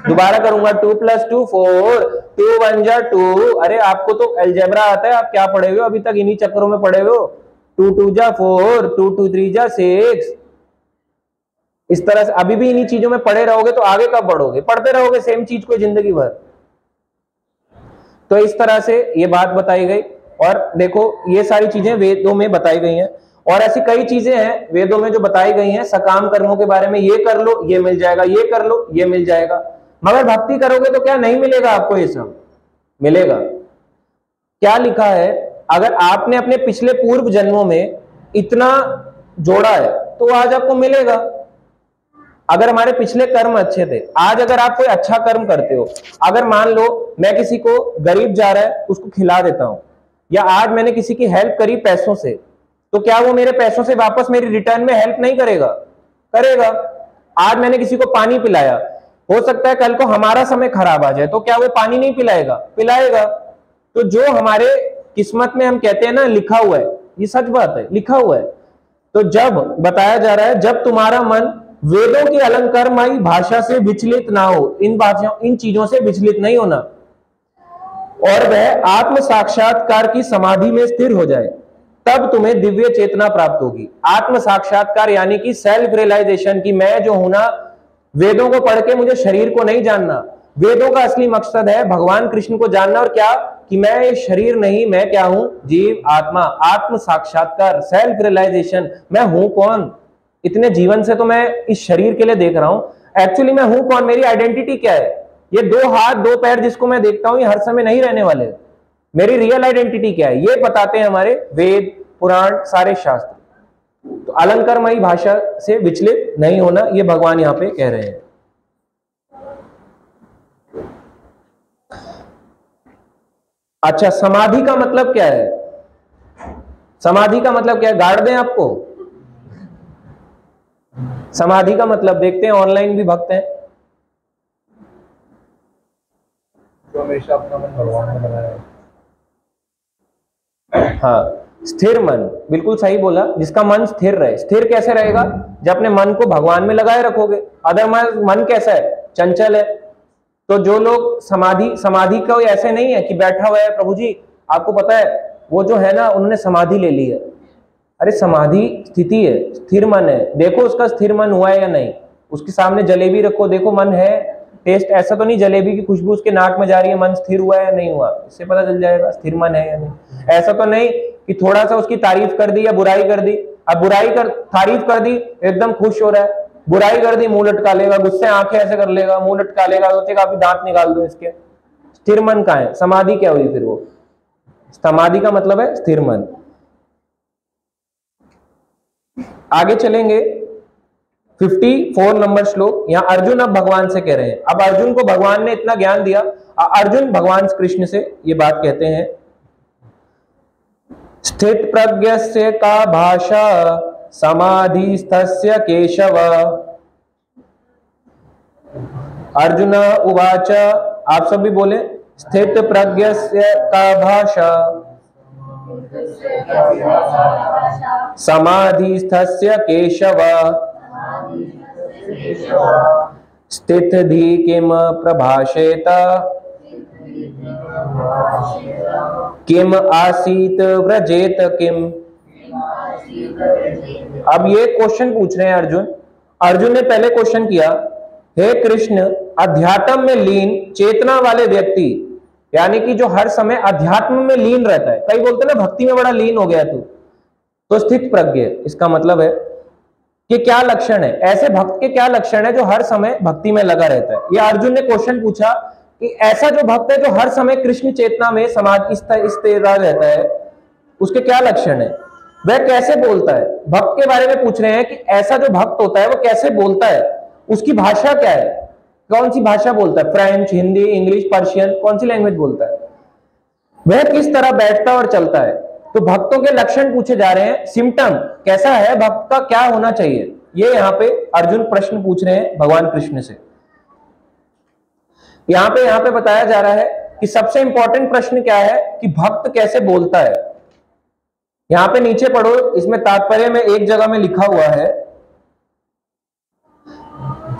दोबारा करूंगा, 2 + 2 4, 2 1 जा 2। अरे आपको तो अलजेब्रा आता है, आप क्या पढ़े हुए हो अभी तक, इन्हीं चक्करों में पढ़े हुए हो। 2 2 जा 4, 2 2 3 जा 6। इस तरह से अभी भी इन्हीं चीजों में पढ़े रहोगे तो आगे कब बढ़ोगे? पढ़ते रहोगे सेम चीज को जिंदगी भर। तो इस तरह से ये बात बताई गई। और देखो ये सारी चीजें वेदों में बताई गई हैं। और ऐसी कई चीजें हैं वेदों में जो बताई गई हैं सकाम कर्मों के बारे में, ये कर लो ये मिल जाएगा, ये कर लो ये मिल जाएगा। मगर भक्ति करोगे तो क्या नहीं मिलेगा आपको? ये सब मिलेगा। क्या लिखा है, अगर आपने अपने पिछले पूर्व जन्मों में इतना जोड़ा है तो आज आपको मिलेगा। अगर हमारे पिछले कर्म अच्छे थे, आज अगर आप कोई अच्छा कर्म करते हो, अगर मान लो मैं किसी को गरीब जा रहा है उसको खिला देता हूं, या आज मैंने किसी की हेल्प करी पैसों से, तो क्या वो मेरे पैसों से वापस मेरी रिटर्न में हेल्प नहीं करेगा? करेगा। आज मैंने किसी को पानी पिलाया, हो सकता है कल को हमारा समय खराब आ जाए, तो क्या वो पानी नहीं पिलाएगा? पिलाएगा। तो जो हमारे किस्मत में हम कहते हैं ना लिखा हुआ है, ये सच बात है, लिखा हुआ है। तो जब बताया जा रहा है जब तुम्हारा मन वेदों की अलंकारमयी भाषा से विचलित ना हो, इन चीजों से विचलित नहीं होना, और वह आत्म साक्षात्कार की समाधि में स्थिर हो जाए, तब तुम्हें दिव्य चेतना प्राप्त होगी। आत्म साक्षात्कार यानी कि सेल्फ रियलाइजेशन की मैं जो हूं ना, वेदों को पढ़ के मुझे शरीर को नहीं जानना। वेदों का असली मकसद है भगवान कृष्ण को जानना, और क्या कि मैं ये शरीर नहीं, मैं क्या हूं? जीव आत्मा। आत्म साक्षात्कार, सेल्फ रियलाइजेशन, मैं हूं कौन? इतने जीवन से तो मैं इस शरीर के लिए देख रहा हूं, एक्चुअली मैं हूं कौन? मेरी आइडेंटिटी क्या है? ये दो हाथ दो पैर जिसको मैं देखता हूं ये हर समय नहीं रहने वाले। मेरी रियल आइडेंटिटी क्या है ये बताते हैं हमारे वेद पुराण सारे शास्त्र। तो अलंकारमयी भाषा से विचलित नहीं होना, ये भगवान यहां पे कह रहे हैं। अच्छा, समाधि का मतलब क्या है? समाधि का मतलब क्या है? गाड़ दें आपको? समाधि का मतलब देखते हैं, ऑनलाइन भी भक्त हैं। जो हमेशा अपना मन भगवान में लगाया है। हाँ, स्थिर मन, बिल्कुल सही बोला, जिसका मन स्थिर रहे। स्थिर कैसे रहेगा? जब अपने मन को भगवान में लगाए रखोगे। अदरवाइज मन कैसा है? चंचल है। तो जो लोग समाधि का ऐसे नहीं है कि बैठा हुआ है, प्रभु जी आपको पता है वो जो है ना उन्होंने समाधि ले ली है। अरे समाधि स्थिति है, स्थिर मन है। देखो उसका स्थिर मन हुआ है या नहीं। उसके सामने जलेबी रखो, देखो मन है, टेस्ट ऐसा तो नहीं जलेबी की खुशबू उसके नाक में जा रही है, मन स्थिर हुआ है या नहीं हुआ, इससे पता चल जाएगा स्थिर मन है या नहीं। ऐसा तो नहीं कि थोड़ा सा उसकी तारीफ कर दी या बुराई कर दी, अब तारीफ कर दी एकदम खुश हो रहा है, बुराई कर दी मुंह लटका लेगा, गुस्से आंखें ऐसे कर लेगा, मुंह लटका लेगा, सोचेगा अभी दांत निकाल दो इसके। स्थिर मन का है। समाधि क्या हुई फिर? वो समाधि का मतलब है स्थिर मन। आगे चलेंगे 54 नंबर श्लोक। यहां अर्जुन अब भगवान से कह रहे हैं। अब अर्जुन को भगवान ने इतना ज्ञान दिया, अर्जुन भगवान कृष्ण से ये बात कहते हैं, स्थित प्रज्ञस्य का भाषा समाधिस्थस्य केशव। अर्जुन उवाच, आप सब भी बोले, स्थित प्रज्ञस्य का भाषा समाधिस्थस्य केशव स्थितधि किम प्रभाषेत किम आसीत व्रजेत किम। अब ये क्वेश्चन पूछ रहे हैं अर्जुन ने पहले क्वेश्चन किया, हे कृष्ण, अध्यात्म में लीन चेतना वाले व्यक्ति, यानी कि जो हर समय अध्यात्म में लीन रहता है, कई बोलते हैं ना भक्ति में बड़ा लीन हो गया तू, तो स्थित प्रज्ञ, इसका मतलब है कि क्या लक्षण है, ऐसे भक्त के क्या लक्षण है जो हर समय भक्ति में लगा रहता है। ये अर्जुन ने क्वेश्चन पूछा कि ऐसा जो भक्त है जो हर समय कृष्ण चेतना में समाज इस तरह रहता है, उसके क्या लक्षण है, वह कैसे बोलता है। भक्त के बारे में पूछ रहे हैं कि ऐसा जो भक्त होता है वो कैसे बोलता है, उसकी भाषा क्या है, कौन सी भाषा बोलता है, फ्रेंच, हिंदी, इंग्लिश, पर्शियन, कौन सी लैंग्वेज बोलता है, वह किस तरह बैठता और चलता है। तो भक्तों के लक्षण पूछे जा रहे हैं, सिम्टम कैसा है भक्त का, क्या होना चाहिए, ये यहाँ पे अर्जुन प्रश्न पूछ रहे हैं भगवान कृष्ण से। यहाँ पे बताया जा रहा है कि सबसे इंपॉर्टेंट प्रश्न क्या है कि भक्त कैसे बोलता है। यहाँ पे नीचे पढ़ो, इसमें तात्पर्य में एक जगह में लिखा हुआ है,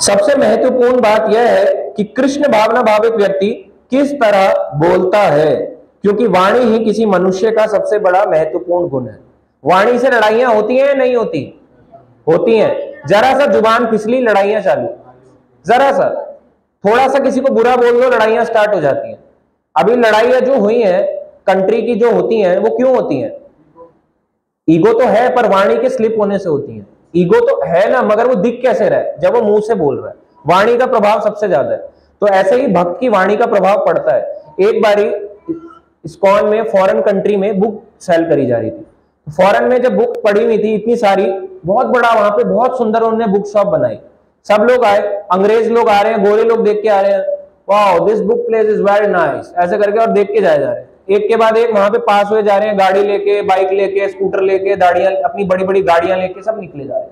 सबसे महत्वपूर्ण बात यह है कि कृष्ण भावना भावित व्यक्ति किस तरह बोलता है, क्योंकि वाणी ही किसी मनुष्य का सबसे बड़ा महत्वपूर्ण गुण है। वाणी से लड़ाइयां होती हैं या नहीं होती? होती हैं। जरा सा जुबान फिसली, लड़ाइयां चालू, जरा सा थोड़ा सा किसी को बुरा बोल दो, लड़ाइयां स्टार्ट हो जाती हैं। अभी लड़ाइयां जो हुई हैं कंट्री की जो होती हैं वो क्यों होती हैं? ईगो तो है पर वाणी के स्लिप होने से होती है। ईगो तो है ना, मगर वो दिख कैसे रहा है, जब वो मुंह से बोल रहा है। वाणी का प्रभाव सबसे ज्यादा है। तो ऐसे ही भक्त की वाणी का प्रभाव पड़ता है। एक बारी इस्कॉन में फॉरेन कंट्री में बुक सेल करी जा रही थी। फॉरेन में जब बुक पड़ी हुई थी इतनी सारी, बहुत बड़ा वहां पे बहुत सुंदर उन्होंने बुक शॉप बनाई। सब लोग आए, अंग्रेज लोग आ रहे हैं, गोरे लोग देख के आ रहे हैं, wow this book place is very nice, ऐसे करके और देख के जाए जा रहे हैं। एक के बाद एक वहां पे पास हुए जा रहे हैं, गाड़ी लेके, बाइक लेके, स्कूटर लेके, दाढ़ियां, अपनी बड़ी बड़ी गाड़ियां लेके सब निकले जा रहे हैं।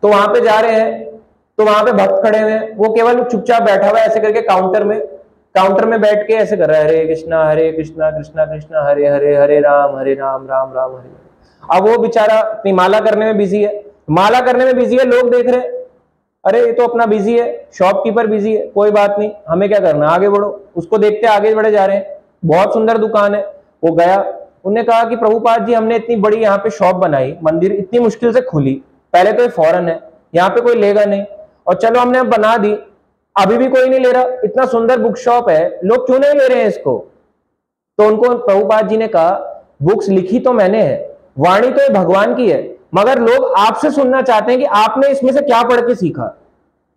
तो वहां पे जा रहे हैं तो वहां पे भक्त खड़े हुए हैं, वो केवल चुपचाप बैठा हुआ है ऐसे करके काउंटर में बैठ के ऐसे कर रहा है, हरे कृष्णा कृष्णा कृष्णा हरे हरे, हरे राम राम राम हरे। अब वो बेचारा अपनी माला करने में बिजी है, लोग देख रहे हैं, अरे ये तो अपना बिजी है, शॉपकीपर बिजी है, कोई बात नहीं, हमें क्या करना, आगे बढ़ो। उसको देखते आगे बढ़े जा रहे हैं। बहुत सुंदर दुकान है। वो गया, उन्होंने कहा कि प्रभुपाद जी हमने इतनी बड़ी यहाँ पे शॉप बनाई, मंदिर इतनी मुश्किल से खुली, पहले तो ये फॉरेन है, यहाँ पे कोई लेगा नहीं, और चलो हमने अब बना दी, अभी भी कोई नहीं ले रहा, इतना सुंदर बुक शॉप है, लोग क्यों नहीं ले रहे हैं इसको। तो उनको प्रभुपाद जी ने कहा, बुक्स लिखी तो मैंने है, वाणी तो ये भगवान की है, मगर लोग आपसे सुनना चाहते हैं कि आपने इसमें से क्या पढ़ के सीखा।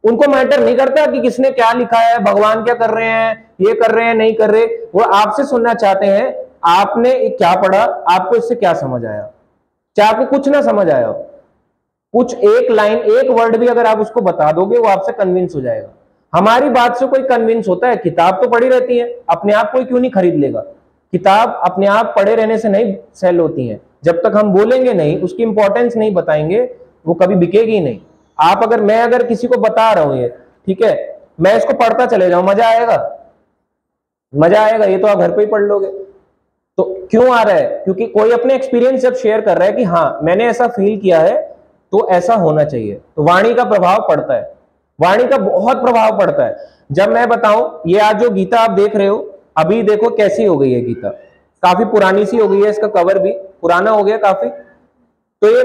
उनको मैटर नहीं करता कि किसने क्या लिखा है, भगवान क्या कर रहे हैं, ये कर रहे हैं नहीं कर रहे, वो आपसे सुनना चाहते हैं आपने क्या पढ़ा, आपको इससे क्या समझ आया। चाहे आपको कुछ ना समझ आया हो, कुछ एक लाइन, एक वर्ड भी अगर आप उसको बता दोगे, वो आपसे कन्विंस हो जाएगा। हमारी बात से कोई कन्विंस होता है? किताब तो पढ़ी रहती है, अपने आप कोई क्यों नहीं खरीद लेगा। किताब अपने आप पढ़े रहने से नहीं सेल होती है, जब तक हम बोलेंगे नहीं, उसकी इंपॉर्टेंस नहीं बताएंगे, वो कभी बिकेगी नहीं। आप मैं अगर किसी को बता रहा हूं ये, ठीक है, मैं इसको पढ़ता चले जाऊं, मजा आएगा, ये तो आप घर पे ही पढ़ लोगे। तो क्यों आ रहा है? क्योंकि कोई अपने एक्सपीरियंस जब शेयर कर रहा है कि हाँ मैंने ऐसा फील किया है, तो ऐसा होना चाहिए। तो वाणी का प्रभाव पड़ता है, वाणी का बहुत प्रभाव पड़ता है। जब मैं बताऊं, ये आज जो गीता आप देख रहे हो, अभी देखो कैसी हो गई है गीता, काफी पुरानी सी हो गई है, इसका कवर भी पुराना हो गया काफी। तो ये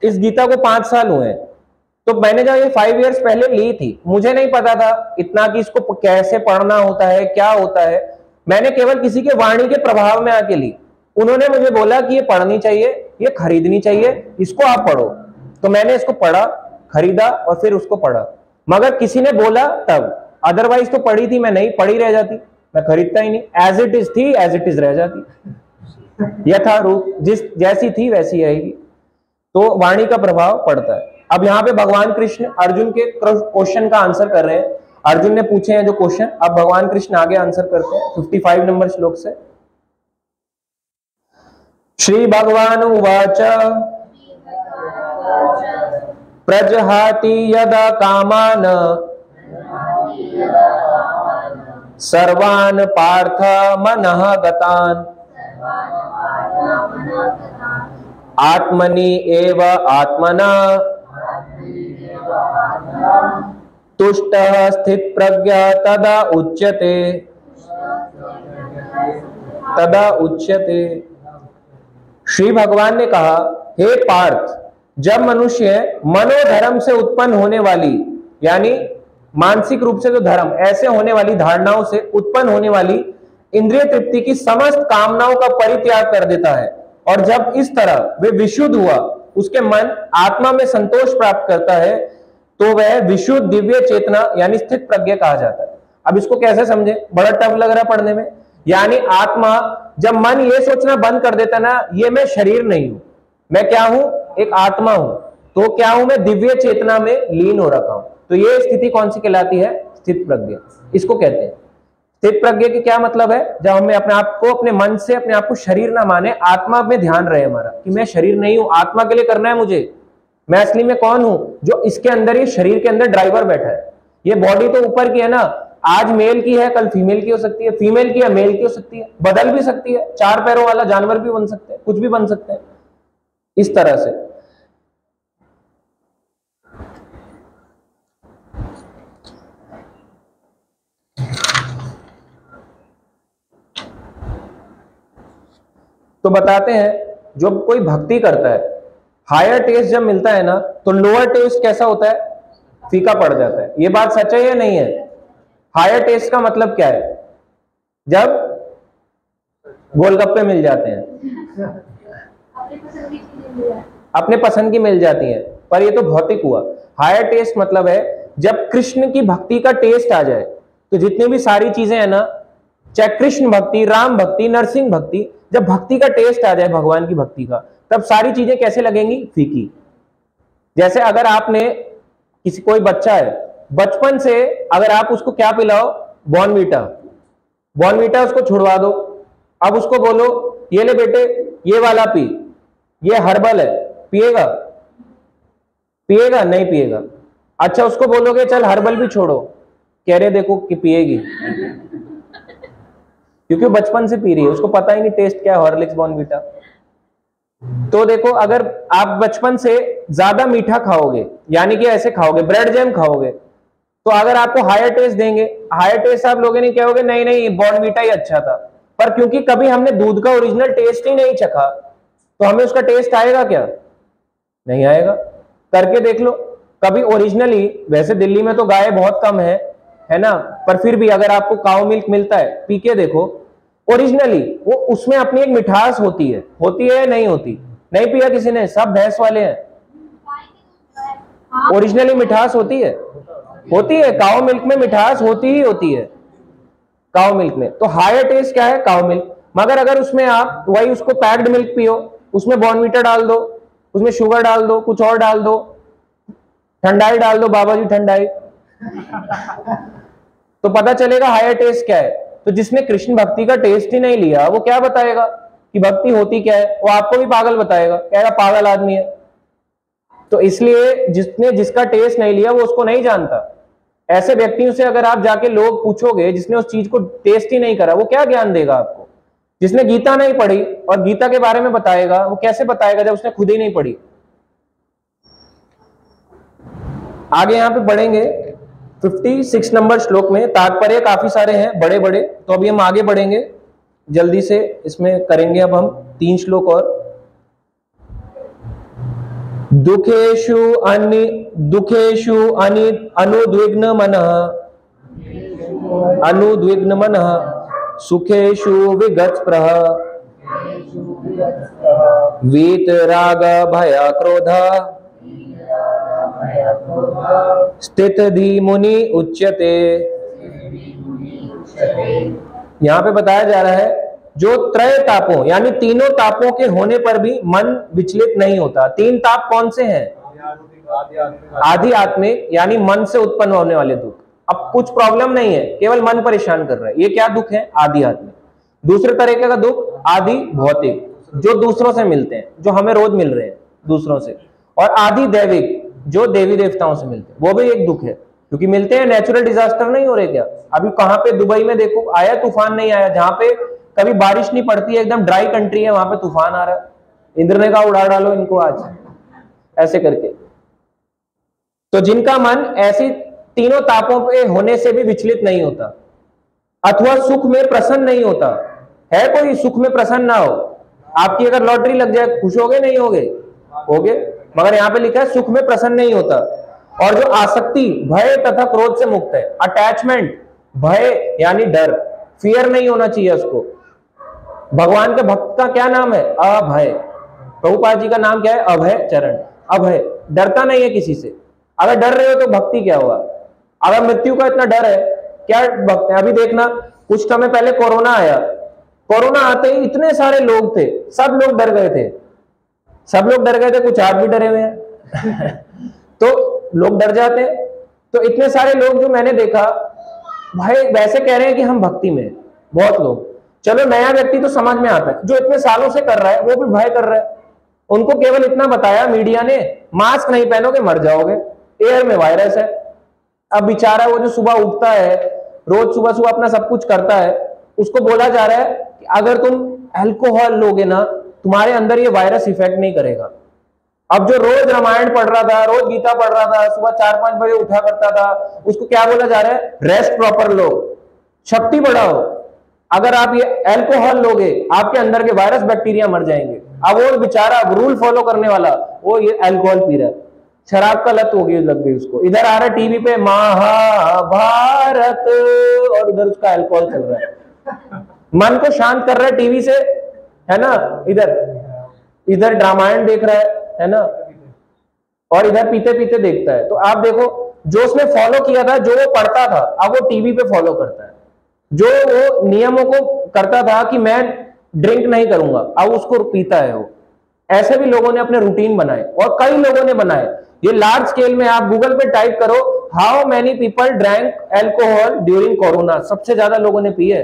इस गीता को 5 साल हुए हैं। तो मैंने जब ये 5 इयर्स पहले ली थी, मुझे नहीं पता था इतना कि इसको कैसे पढ़ना होता है, क्या होता है। मैंने केवल किसी के वाणी के प्रभाव में आके ली। उन्होंने मुझे बोला कि ये पढ़नी चाहिए, ये खरीदनी चाहिए, इसको आप पढ़ो। तो मैंने इसको पढ़ा, खरीदा और फिर उसको पढ़ा। मगर किसी ने बोला तब, अदरवाइज तो पढ़ी थी मैं, नहीं पढ़ी रह जाती, मैं खरीदता ही नहीं। एज इट इज थी, एज इट इज रह जाती, यथारूप जैसी थी वैसी रहेगी। तो वाणी का प्रभाव पड़ता है। अब यहाँ पे भगवान कृष्ण अर्जुन के क्वेश्चन का आंसर कर रहे हैं। अर्जुन ने पूछे हैं जो क्वेश्चन, अब भगवान कृष्ण आगे आंसर करते हैं 55 नंबर श्लोक से। श्री भगवान उवाच प्रजहाति यदा कामान सर्वान् पार्थ मनः गतान् आत्मनि एव आत्मना तुष्टः स्थित प्रज्ञा तदा उच्यते। श्री भगवान ने कहा, हे पार्थ, जब मनुष्य मनोधर्म से उत्पन्न होने वाली, यानी मानसिक रूप से जो धर्म, ऐसे होने वाली धारणाओं से उत्पन्न होने वाली इंद्रिय तृप्ति की समस्त कामनाओं का परित्याग कर देता है, और जब इस तरह वे विशुद्ध हुआ, उसके मन आत्मा में संतोष प्राप्त करता है, तो वह विशुद्ध दिव्य चेतना यानी स्थित प्रज्ञा कहा जाता है। अब इसको कैसे समझे, बड़ा टफ लग रहा है पढ़ने में। यानी आत्मा, जब मन ये सोचना बंद कर देता ना, ये मैं शरीर नहीं हूं, मैं क्या हूं, एक आत्मा हूं, तो क्या हूं मैं, दिव्य चेतना में लीन हो रखा हूं। तो ये स्थिति कौन सी कहलाती है, स्थित प्रज्ञा, इसको कहते हैं। स्थित प्रज्ञा की क्या मतलब है, जब हमें अपने आप को, अपने मन से अपने आप को शरीर ना माने, आत्मा में ध्यान रहे हमारा कि मैं शरीर नहीं हूं, आत्मा के लिए करना है मुझे, मैं असली में कौन हूं, जो इसके अंदर, ये शरीर के अंदर ड्राइवर बैठा है। ये बॉडी तो ऊपर की है ना, आज मेल की है, कल फीमेल की हो सकती है, फीमेल की है मेल की हो सकती है, बदल भी सकती है, 4 पैरों वाला जानवर भी बन सकते हैं, कुछ भी बन सकते हैं। इस तरह से तो बताते हैं, जब कोई भक्ति करता है, हायर टेस्ट जब मिलता है ना, तो लोअर टेस्ट कैसा होता है, फीका पड़ जाता है। ये बात सच है या नहीं है? हायर टेस्ट का मतलब क्या है, जब गोलगप्पे मिल जाते हैं, अपने पसंद की मिल जाती हैं, पर ये तो भौतिक हुआ। हायर टेस्ट मतलब है जब कृष्ण की भक्ति का टेस्ट आ जाए, तो जितनी भी सारी चीजें हैं ना, चाहे कृष्ण भक्ति, राम भक्ति, नरसिंह भक्ति, जब भक्ति का टेस्ट आ जाए भगवान की भक्ति का, तब सारी चीजें कैसे लगेंगी? फीकी। जैसे अगर आपने किसी कोई बच्चा है, बचपन से अगर आप उसको क्या पिलाओ? बॉर्नवीटा। बॉर्नवीटा उसको छुड़वा दो, अब उसको बोलो ये ले बेटे ये वाला पी, ये हर्बल है, पिएगा? पिएगा? नहीं पिएगा। अच्छा उसको बोलोगे चल हर्बल भी छोड़ो, कह रहे देखो कि पिएगी, क्योंकि बचपन से पी रही है, उसको पता ही नहीं टेस्ट क्या है हॉर्लिक्स बॉर्नवीटा। तो देखो अगर आप बचपन से ज्यादा मीठा खाओगे, यानी कि ऐसे खाओगे, ब्रेड जैम खाओगे, तो अगर आपको हायर टेस्ट देंगे, हायर टेस्ट आप लोगे नहीं, कहोगे नहीं नहीं बॉर्नवीटा ही अच्छा था। पर क्योंकि कभी हमने दूध का ओरिजिनल टेस्ट ही नहीं चखा, तो हमें उसका टेस्ट आएगा क्या? नहीं आएगा। करके देख लो कभी ओरिजिनली। वैसे दिल्ली में तो गाय बहुत कम है ना, पर फिर भी अगर आपको काऊ मिल्क मिलता है, पी के देखो ओरिजिनली, वो उसमें अपनी एक मिठास होती है या नहीं होती? नहीं पिया किसी ने? सब भैंस वाले हैं। ओरिजिनली मिठास होती है काऊ मिल्क में मिठास होती ही होती है, काऊ मिल्क में। तो हायर टेस्ट क्या है? काऊ मिल्क। मगर अगर उसमें आप वही उसको पैक्ड मिल्क पियो, उसमें बॉर्नवीटा डाल दो, उसमें शुगर डाल दो, कुछ और डाल दो, ठंडाई डाल दो, बाबा जी ठंडाई, तो पता चलेगा हायर टेस्ट क्या है। तो जिसने कृष्ण भक्ति का टेस्ट ही नहीं लिया, वो क्या बताएगा कि भक्ति होती क्या है? वो आपको भी पागल बताएगा, कहेगा पागल आदमी है। तो इसलिए जिसने जिसका टेस्ट नहीं लिया वो उसको नहीं जानता। ऐसे व्यक्तियों से अगर आप जाके लोग पूछोगे जिसने उस चीज को टेस्ट ही नहीं करा, वो क्या ज्ञान देगा आपको? जिसने गीता नहीं पढ़ी और गीता के बारे में बताएगा, वो कैसे बताएगा जब उसने खुद ही नहीं पढ़ी? आगे यहां पे बढ़ेंगे 56 नंबर श्लोक में। तात्पर्य काफी सारे हैं बड़े बड़े, तो अभी हम आगे बढ़ेंगे जल्दी से, इसमें करेंगे अब हम 3 श्लोक और। दुखेषु अनुद्विग्न मनः सुखेषु विगतस्पृह वीतराग भय क्रोध स्थितधि मुनि उच्यते। यहां पे बताया जा रहा है जो त्रय तापों यानी तीनों तापों के होने पर भी मन विचलित नहीं होता। 3 ताप कौन से हैं? आदि आत्मिक यानी मन से उत्पन्न होने वाले दुख। अब कुछ प्रॉब्लम नहीं है, केवल मन परेशान कर रहा है, ये क्या दुख है? आदि आत्मिक। दूसरे तरीके का दुख आदि भौतिक, जो दूसरों से मिलते हैं, जो हमें रोज मिल रहे हैं दूसरों से। और आदि दैविक, जो देवी देवताओं से मिलते हैं, वो भी एक दुख है, क्योंकि मिलते हैं। नेचुरल डिजास्टर नहीं हो रहे क्या? अभी कहां पे दुबई में देखो आया तूफान, नहीं आया? जहां पे कभी बारिश नहीं पड़ती है, एकदम ड्राई कंट्री है, वहां पे तूफान आ रहा है। इंद्र ने कहा उड़ा डालो इनको आज, ऐसे करके। तो जिनका मन ऐसी तीनों तापों पे होने से भी विचलित नहीं होता, अथवा सुख में प्रसन्न नहीं होता। है कोई सुख में प्रसन्न ना हो? आपकी अगर लॉटरी लग जाए खुश होगे नहीं होगे? होगे। मगर यहां पे लिखा है सुख में प्रसन्न नहीं होता। और जो आसक्ति, भय तथा क्रोध से मुक्त है, अटैचमेंट, भय यानी डर, फियर नहीं होना चाहिए उसको। भगवान के भक्त का क्या नाम है? अभय। प्रभुपाद जी का नाम क्या है? अभय चरण। अभय, डरता नहीं है किसी से। अगर डर रहे हो तो भक्ति क्या हुआ? अगर मृत्यु का इतना डर है, क्या भक्त है? अभी देखना, कुछ समय पहले कोरोना आया, कोरोना आते ही इतने सारे लोग थे, सब लोग डर गए थे, सब लोग डर गए थे, कुछ आज भी डरे हुए हैं तो लोग डर जाते हैं। तो इतने सारे लोग जो मैंने देखा, भाई वैसे कह रहे हैं कि हम भक्ति में, बहुत लोग। चलो नया व्यक्ति तो समझ में आता है, जो इतने सालों से कर रहा है वो भी भय कर रहा है। उनको केवल इतना बताया मीडिया ने, मास्क नहीं पहनोगे मर जाओगे, एयर में वायरस है। अब बेचारा वो जो सुबह उठता है, रोज सुबह सुबह अपना सब कुछ करता है, उसको बोला जा रहा है कि अगर तुम अल्कोहल लोगे ना, तुम्हारे अंदर ये वायरस इफेक्ट नहीं करेगा। अब जो रोज रामायण पढ़ रहा था, रोज गीता पढ़ रहा था, सुबह 4-5 बजे उठा करता था, उसको क्या बोला जा रहा है? रेस्ट प्रॉपर लो, शक्ति बढ़ाओ। अगर आप ये अल्कोहल लोगे, आपके अंदर के वायरस बैक्टीरिया मर जाएंगे। अब वो बेचारा रूल फॉलो करने वाला, वो ये अल्कोहल पी रहा है, शराब का लत हो गई, लग गई उसको। इधर आ रहा है टीवी पे महाभारत, और उधर उसका अल्कोहल चल रहा है। मन को शांत कर रहा है टीवी से, है ना, इधर। इधर रामायण देख रहा है ना, और इधर पीते पीते देखता है। तो आप देखो, जो उसने फॉलो किया था, जो वो पढ़ता था, अब वो टीवी पे फॉलो करता है। जो वो नियमों को करता था कि मैं ड्रिंक नहीं करूंगा, अब उसको पीता है वो। ऐसे भी लोगों ने अपने रूटीन बनाए, और कई लोगों ने बनाए। ये लार्ज स्केल में आप गूगल पे टाइप करो, how many people drank alcohol during corona, सबसे ज्यादा लोगों ने पी है।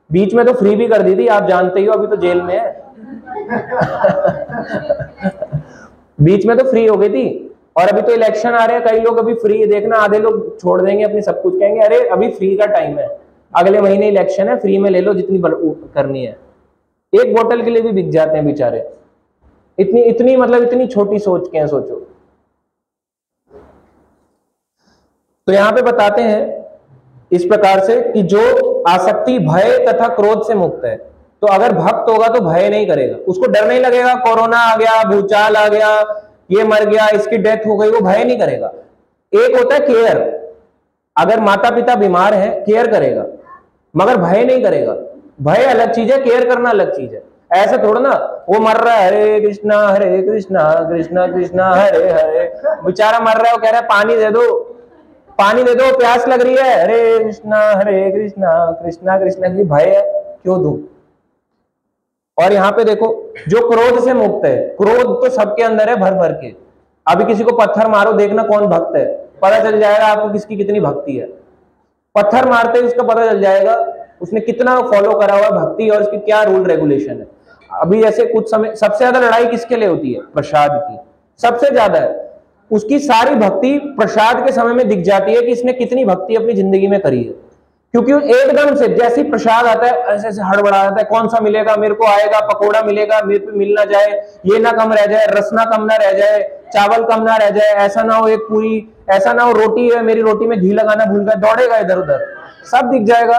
बीच में तो फ्री भी कर दी थी, आप जानते ही हो, अभी तो जेल में है। बीच में तो फ्री हो गई थी, और अभी तो इलेक्शन आ रहे हैं, कई लोग अभी फ्री, देखना आधे लोग छोड़ देंगे अपनी सब कुछ, कहेंगे अरे अभी फ्री का टाइम है, अगले महीने इलेक्शन है, फ्री में ले लो जितनी करनी है। एक बोतल के लिए भी बिक जाते हैं बेचारे। इतनी मतलब इतनी छोटी सोच के हैं, सोचो। तो यहां पे बताते हैं इस प्रकार से कि जो आसक्ति भय तथा क्रोध से मुक्त है, तो अगर भक्त होगा तो भय नहीं करेगा, उसको डर नहीं लगेगा, कोरोना आ गया, भूचाल आ गया, ये मर गया, इसकी डेथ हो गई, वो भय नहीं करेगा। एक होता है केयर, अगर माता पिता बीमार है केयर करेगा, मगर भय नहीं करेगा। भय अलग चीज है, केयर करना अलग चीज है। ऐसा थोड़ा ना वो मर रहा है हरे कृष्णा कृष्णा कृष्णा हरे हरे, बेचारा मर रहा है, वो कह रहा है पानी दे दो, पानी दे दो, प्यास लग रही है, हरे कृष्णा कृष्णा कृष्णा की भय है, क्यों दूं। और यहाँ पे देखो, जो क्रोध से मुक्त है, क्रोध तो सबके अंदर है भर भर के। अभी किसी को पत्थर मारो, देखना कौन भक्त है, पता चल जाएगा आपको किसकी कितनी भक्ति है। पत्थर मारते ही उसका पता चल जाएगा उसने कितना फॉलो करा हुआ भक्ति, और उसकी क्या रूल रेगुलेशन है। अभी जैसे कुछ समय सबसे ज्यादा लड़ाई किसके लिए होती है, प्रसाद की, सबसे ज्यादा है। उसकी सारी भक्ति प्रसाद के समय में दिख जाती है कि इसने कितनी भक्ति अपनी जिंदगी में करी है, क्योंकि एकदम से जैसे ही प्रसाद आता है ऐसे ऐसे हड़बड़ा जाता है, कौन सा मिलेगा मेरे को, आएगा पकोड़ा मिलेगा, मेरे पे मिल ना जाए, ये ना कम रह जाए, रसना कम ना रह जाए, चावल कम ना रह जाए, ऐसा ना हो एक पूरी, ऐसा ना हो रोटी है, मेरी रोटी में घी लगाना भूल गया, दौड़ेगा इधर उधर, सब दिख जाएगा,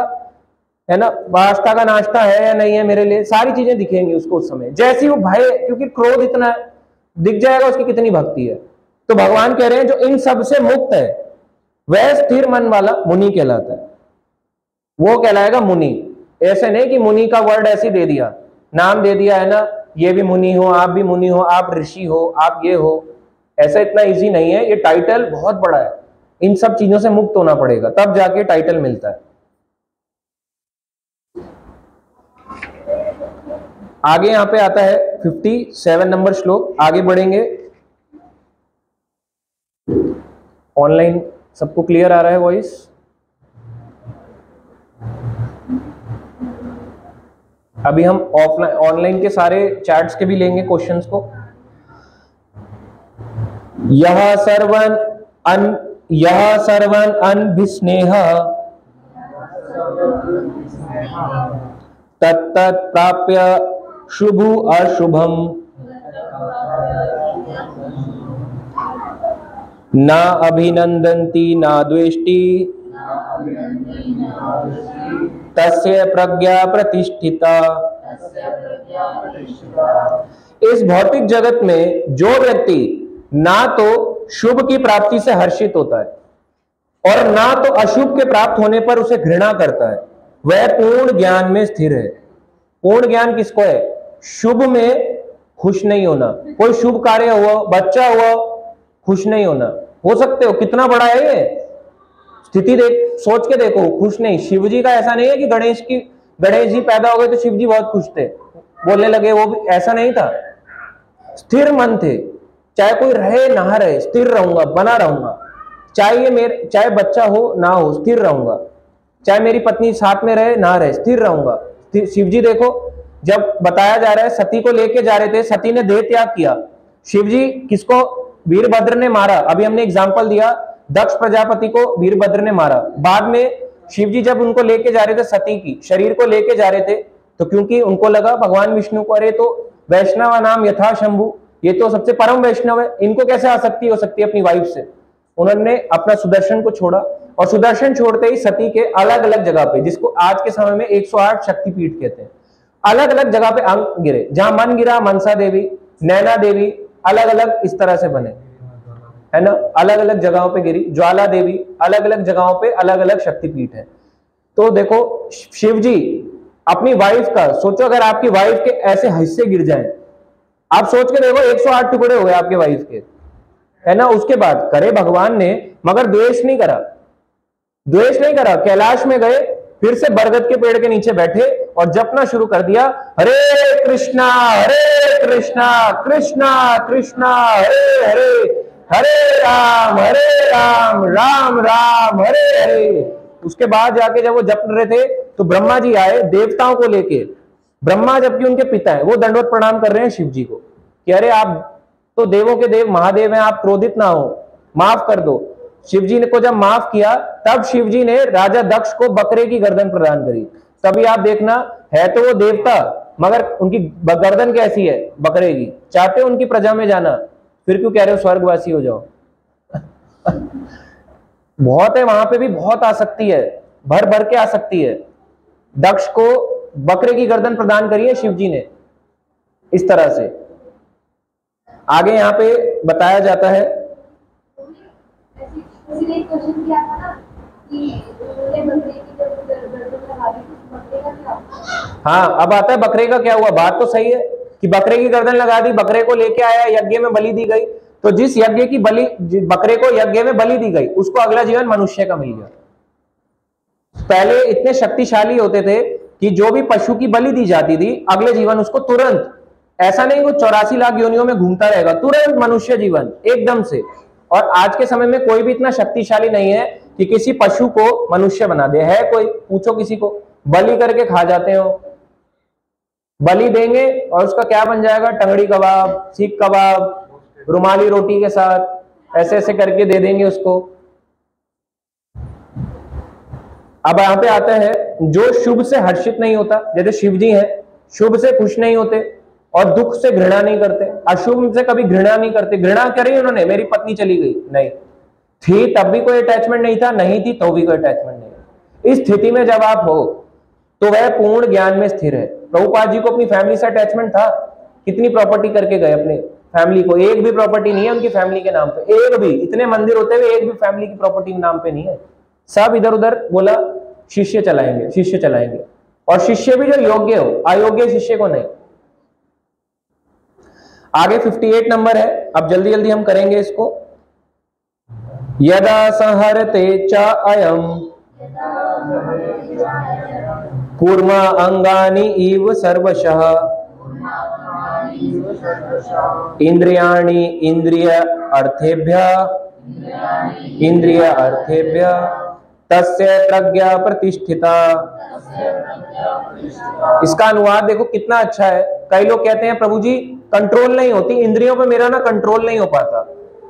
है ना। नाश्ता का नाश्ता है या नहीं है मेरे लिए, सारी चीजें दिखेंगी उसको उस समय। जैसे वो भय, क्योंकि क्रोध इतना है, दिख जाएगा उसकी कितनी भक्ति है। तो भगवान कह रहे हैं जो इन सब से मुक्त है वह स्थिर मन वाला मुनि कहलाता है, वो कहलाएगा मुनि। ऐसे नहीं कि मुनि का वर्ड ऐसे दे दिया, नाम दे दिया है ना, ये भी मुनि हो, आप भी मुनि हो, आप ऋषि हो, आप ये हो, ऐसा इतना इजी नहीं है। ये टाइटल बहुत बड़ा है, इन सब चीजों से मुक्त होना पड़ेगा तब जाके टाइटल मिलता है। आगे यहां पे आता है 57 नंबर श्लोक, आगे बढ़ेंगे। ऑनलाइन सबको क्लियर आ रहा है वॉइस? अभी हम ऑफलाइन ऑनलाइन के सारे चैट्स के भी लेंगे क्वेश्चंस को। यह सर्वन अनभिस्नेह तत्तत् प्राप्य शुभु अशुभम न अभिनंदन्ति न द्वेष्टि तस्य प्रज्ञा प्रतिष्ठिता। इस भौतिक जगत में जो व्यक्ति ना तो शुभ की प्राप्ति से हर्षित होता है और ना तो अशुभ के प्राप्त होने पर उसे घृणा करता है, वह पूर्ण ज्ञान में स्थिर है। पूर्ण ज्ञान किसको है? शुभ में खुश नहीं होना, कोई शुभ कार्य हुआ, बच्चा हुआ, खुश नहीं होना। हो सकते हो कितना बड़ा है ये स्थिति, देख सोच के देखो, खुश नहीं। शिव जी का ऐसा नहीं है कि गणेश जी पैदा हो गए तो शिव जी बहुत खुश थे, बोलने लगे, वो भी ऐसा नहीं था। स्थिर मन थे, चाहे कोई रहे ना रहे, स्थिर रहूंगा, बना रहूंगा, चाहे बच्चा हो ना हो, स्थिर रहूंगा, चाहे मेरी पत्नी साथ में रहे ना रहे, स्थिर रहूंगा। शिव जी देखो, जब बताया जा रहा है सती को लेके जा रहे थे, सती ने देह त्याग किया, शिव जी किसको? वीरभद्र ने मारा। अभी हमने एग्जांपल दिया, दक्ष प्रजापति को वीरभद्र ने मारा। बाद में शिव जी जब उनको लेके जा रहे थे, सती की शरीर को लेके जा रहे थे, तो क्योंकि उनको लगा भगवान विष्णु को, अरे तो वैष्णव नाम यथा शंभु, ये तो सबसे परम वैष्णव है, इनको कैसे आसक्ति हो सकती है अपनी वाइफ से। उन्होंने अपना सुदर्शन को छोड़ा, और सुदर्शन छोड़ते ही सती के अलग अलग जगह पे, जिसको आज के समय में 108 शक्तिपीठ कहते हैं, अलग अलग जगह पे अंग गिरे। जहां मन गिरा, मनसा देवी, नैना देवी, अलग अलग इस तरह से बने, है ना, अलग अलग जगहों पे गिरी। ज्वाला देवी, अलग अलग जगहों पे अलग अलग शक्तिपीठ है। तो देखो शिव जी अपनी वाइफ का सोचो, अगर आपकी वाइफ के ऐसे हिस्से गिर जाएं, आप सोच के देखो 108 टुकड़े हो गए आपके वाइफ के, है ना। उसके बाद करे भगवान ने, मगर द्वेष नहीं करा, द्वेष नहीं करा। कैलाश में गए, फिर से बरगद के पेड़ के नीचे बैठे और जपना शुरू कर दिया, हरे कृष्णा कृष्णा कृष्णा हरे हरे, हरे राम राम राम हरे हरे। उसके बाद जाके जब वो जप रहे थे तो ब्रह्मा जी आए देवताओं को लेके। ब्रह्मा जबकि उनके पिता हैं, वो दंडवत प्रणाम कर रहे हैं शिव जी को कि अरे आप तो देवों के देव महादेव हैं, आप क्रोधित ना हो, माफ कर दो। शिव जी ने को जब माफ किया तब शिव जी ने राजा दक्ष को बकरे की गर्दन प्रदान करी। तभी आप देखना, है तो वो देवता मगर उनकी गर्दन कैसी है, बकरे की। चाहते हो उनकी प्रजा में जाना, फिर क्यों कह रहे हो स्वर्गवासी हो जाओ। बहुत है वहां पे भी, बहुत आसक्ति है, भर भर के आसक्ति है। दक्ष को बकरे की गर्दन प्रदान करी है शिव जी ने इस तरह से। आगे यहाँ पे बताया जाता है, क्वेश्चन किया था ना कि बकरे की जब गर्दन लगा दी तो बकरे का क्या हुआ? हाँ अब आता है बकरे का क्या हुआ। बात तो सही है कि बकरे की गर्दन लगा दी, बकरे को लेके आया, यज्ञ में बलि दी गई। तो जिस यज्ञ की बलि, बकरे को यज्ञ में बलि दी गई, उसको अगला जीवन मनुष्य का मिल गया। पहले इतने शक्तिशाली होते थे कि जो भी पशु की बलि दी जाती थी अगले जीवन उसको तुरंत, ऐसा नहीं वो 84 लाख योनियों में घूमता रहेगा, तुरंत मनुष्य जीवन एकदम से। और आज के समय में कोई भी इतना शक्तिशाली नहीं है कि किसी पशु को मनुष्य बना दे। है कोई? पूछो किसी को, बलि करके खा जाते हो। बलि देंगे और उसका क्या बन जाएगा, टंगड़ी कबाब, सीख कबाब, रुमाली रोटी के साथ ऐसे ऐसे करके दे देंगे उसको। अब यहां पे आता है जो शुभ से हर्षित नहीं होता, जैसे शिव जी हैं, शुभ से खुश नहीं होते और दुख से घृणा नहीं करते, अशुभ से कभी घृणा नहीं करते। घृणा करी उन्होंने, मेरी पत्नी चली गई, नहीं थी तब भी कोई अटैचमेंट नहीं था, नहीं थी तो भी कोई अटैचमेंट नहीं। इस स्थिति में जब आप हो तो वह पूर्ण ज्ञान में स्थिर है। प्रभुपाद जी को अपनी फैमिली से अटैचमेंट था, कितनी प्रॉपर्टी करके गए अपने फैमिली को, एक भी प्रॉपर्टी नहीं है उनकी फैमिली के नाम पे, एक भी। इतने मंदिर होते हुए एक भी फैमिली की प्रॉपर्टी के नाम पे नहीं है। सब इधर उधर बोला शिष्य चलाएंगे, शिष्य चलाएंगे, और शिष्य भी जो योग्य हो, अयोग्य शिष्य को नहीं। आगे 58 नंबर है, अब जल्दी जल्दी हम करेंगे इसको। यदा संहरते च अयम कूर्मा अंगानि इव सर्वशः इंद्रियाणि इंद्रिय अर्थेभ्य तस्य प्रज्ञा प्रतिष्ठिता। इसका अनुवाद देखो कितना अच्छा है। कई लोग कहते हैं प्रभु जी कंट्रोल नहीं होती इंद्रियों पे, मेरा ना कंट्रोल नहीं हो पाता,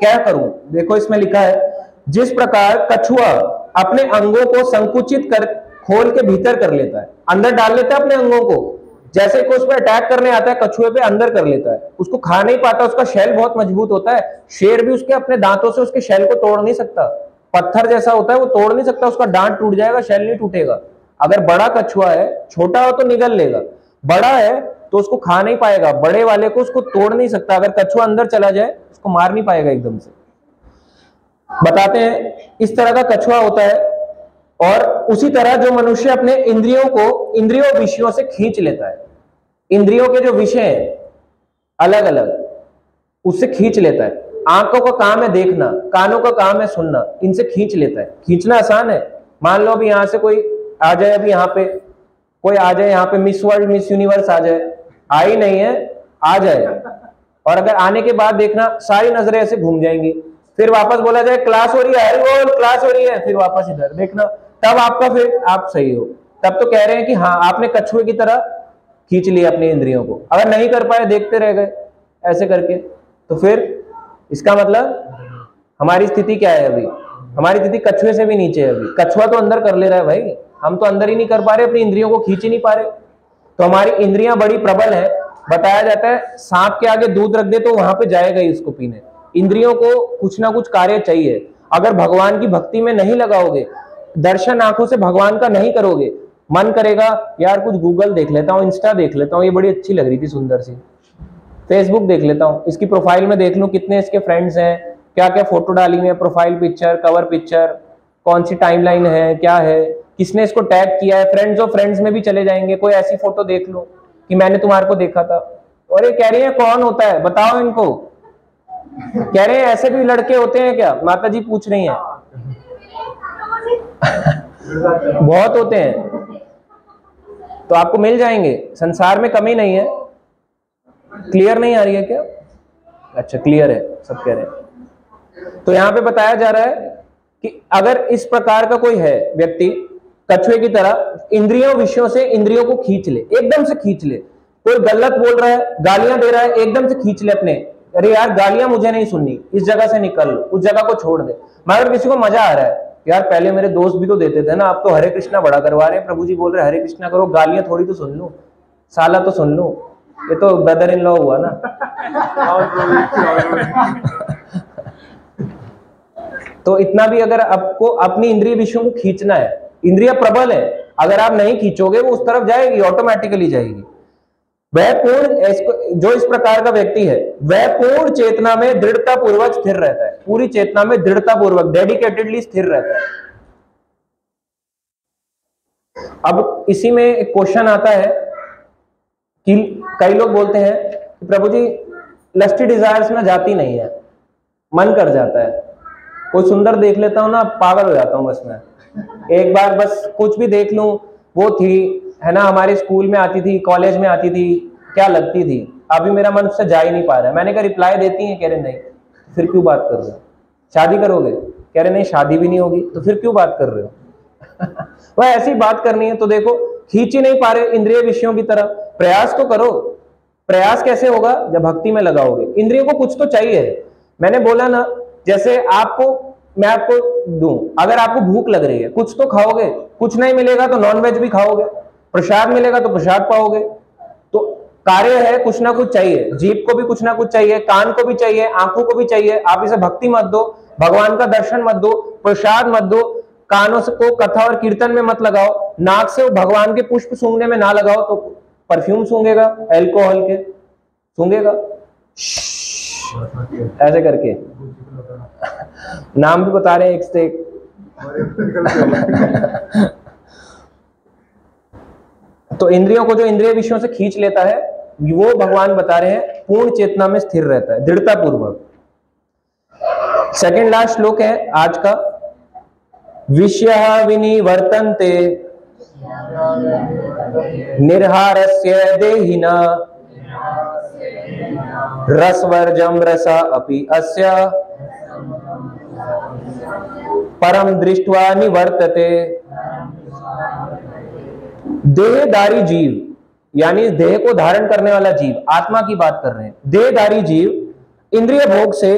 क्या करूं। देखो इसमें लिखा है, जिस प्रकार कछुआ अपने अंगों को संकुचित कर खोल के भीतर कर लेता है, अंदर डाल लेता है अपने अंगों को, जैसे कि उस पर अटैक करने आता है कछुए पे अंदर कर लेता है, उसको खा नहीं पाता, उसका शेल बहुत मजबूत होता है। शेर भी उसके अपने दांतों से उसके शेल को तोड़ नहीं सकता, पत्थर जैसा होता है वो तोड़ नहीं सकता, उसका दांत टूट जाएगा, शेल नहीं टूटेगा। अगर बड़ा कछुआ है, छोटा हो तो निगल लेगा, बड़ा है तो उसको खा नहीं पाएगा, बड़े वाले को उसको तोड़ नहीं सकता। अगर कछुआ अंदर चला जाए उसको मार नहीं पाएगा एकदम से। बताते हैं इस तरह का कछुआ होता है। और उसी तरह जो मनुष्य अपने इंद्रियों को इंद्रियों विषयों से खींच लेता है, इंद्रियों के जो विषय हैं अलग अलग, उससे खींच लेता है। आंखों का काम है देखना, कानों का काम है सुनना, इनसे खींच लेता है। खींचना आसान है। मान लो अभी यहां से कोई आ जाए, अभी यहाँ पे कोई आ जाए, यहाँ पे मिस वर्ल्ड मिस यूनिवर्स आ जाए, आई नहीं है, आ जाए, और अगर आने के बाद देखना सारी नजरें ऐसे घूम जाएंगी, फिर वापस बोला जाए क्लास हो रही है, हरी बोल क्लास हो रही है, फिर वापस इधर देखना, तब आपका फिर आप सही हो। तब तो कह रहे हैं कि हाँ आपने कछुए की तरह खींच लिया अपनी इंद्रियों को। अगर नहीं कर पाए, देखते रह गए ऐसे करके, तो फिर इसका मतलब हमारी स्थिति क्या है अभी, हमारी स्थिति कछुए से भी नीचे है। अभी कछुआ तो अंदर कर ले रहा है भाई, हम तो अंदर ही नहीं कर पा रहे, अपनी इंद्रियों को खींच ही नहीं पा रहे। तो हमारी इंद्रियां बड़ी प्रबल है। बताया जाता है सांप के आगे दूध रख दे तो वहां पे जाएगा ही उसको पीने। इंद्रियों को कुछ ना कुछ कार्य चाहिए। अगर भगवान की भक्ति में नहीं लगाओगे, दर्शन आंखों से भगवान का नहीं करोगे, मन करेगा यार कुछ गूगल देख लेता हूँ, इंस्टा देख लेता हूँ, ये बड़ी अच्छी लग रही थी सुंदर सी, फेसबुक देख लेता हूँ, इसकी प्रोफाइल में देख लूं कितने इसके फ्रेंड्स हैं, क्या क्या फोटो डाली हुई है, प्रोफाइल पिक्चर, कवर पिक्चर, कौन सी टाइमलाइन है, क्या है, किसने इसको टैग किया है। फ्रेंड्स और फ्रेंड्स में भी चले जाएंगे, कोई ऐसी फोटो देख लो कि मैंने तुम्हारे को देखा था, और ये कह रही है कौन होता है, बताओ इनको। कह रहे हैं ऐसे भी लड़के होते हैं क्या, माता जी पूछ रही हैं। बहुत होते हैं, तो आपको मिल जाएंगे, संसार में कमी नहीं है। क्लियर नहीं आ रही है क्या? अच्छा क्लियर है, सब कह रहे हैं। तो यहां पे बताया जा रहा है कि अगर इस प्रकार का कोई है व्यक्ति, कछुए की तरह इंद्रियों विषयों से इंद्रियों को खींच ले, एकदम से खींच ले। कोई गलत बोल रहा है, गालियां दे रहा है, एकदम से खींच ले अपने, अरे यार गालियां मुझे नहीं सुननी, इस जगह से निकल लो, उस जगह को छोड़ दे। मगर किसी को मजा आ रहा है, यार पहले मेरे दोस्त भी तो देते थे ना, आप तो हरे कृष्णा बड़ा करवा रहे हैं, प्रभु जी बोल रहे हरे कृष्णा करो, गालियां थोड़ी तो सुन लो, साला तो सुन लो, ये तो ब्रदर इन लॉ हुआ ना। तो इतना भी अगर आपको अपनी इंद्रिय विषयों को खींचना है, इंद्रिय प्रबल है, अगर आप नहीं खींचोगे वो उस तरफ जाएगी, ऑटोमेटिकली जाएगी। वह पूर्ण, जो इस प्रकार का व्यक्ति है वह पूर्ण चेतना में दृढ़ता पूर्वक स्थिर रहता है, पूरी चेतना में दृढ़ता पूर्वक डेडिकेटेडली स्थिर रहता है। अब इसी में एक क्वेश्चन आता है कि कई लोग बोलते हैं कि प्रभु जी लस्टी डिजायर्स में जाती नहीं है, मन कर जाता है, कोई सुंदर देख लेता हूं ना पागल हो जाता हूं बस मैं, एक बार बस कुछ भी देख लूं, वो थी है ना हमारे स्कूल में आती थी, कॉलेज में आती थी, क्या लगती थी, अभी मेरा मन उससे जा ही नहीं पा रहा है। मैंने कहा रिप्लाई देती है, कह रहे नहीं, फिर क्यों बात कर रहे हो, शादी करोगे, कह रहे नहीं शादी भी नहीं होगी, तो फिर क्यों बात कर रहे हो। वह ऐसी बात करनी है तो देखो खींच ही नहीं पा रहे इंद्रिय विषयों की तरह, प्रयास तो करो। प्रयास कैसे होगा, जब भक्ति में लगाओगे। इंद्रियों को कुछ तो चाहिए, मैंने बोला ना, जैसे मैं आपको दूं, अगर आपको भूख लग रही है कुछ तो खाओगे, कुछ नहीं मिलेगा तो नॉनवेज भी खाओगे, प्रसाद मिलेगा तो प्रसाद पाओगे। तो कार्य है, कुछ ना कुछ चाहिए, जीभ को भी कुछ ना कुछ चाहिए, कान को भी चाहिए, आंखों को भी चाहिए। आप इसे भक्ति मत दो, भगवान का दर्शन मत दो, प्रसाद मत दो, कानों से को कथा और कीर्तन में मत लगाओ, नाक से भगवान के पुष्प सूंघने में ना लगाओ, तो परफ्यूम सूंघेगा, अल्कोहल के सूंघेगा ऐसे करके। नाम भी बता रहे हैं एक से एक। तो इंद्रियों को जो इंद्रिय विषयों से खींच लेता है वो भगवान बता रहे हैं पूर्ण चेतना में स्थिर रहता है, दृढ़ता पूर्वक। सेकंड लास्ट श्लोक है आज का, विषयः विनिवर्तन्ते निर्हारस्य देहिना रसवर्जम रसा अपि अस्य परम दृष्ट्वा निवर्तते। देहधारी जीव, यानी इस देह को धारण करने वाला जीव, आत्मा की बात कर रहे हैं। देहधारी जीव इंद्रिय भोग से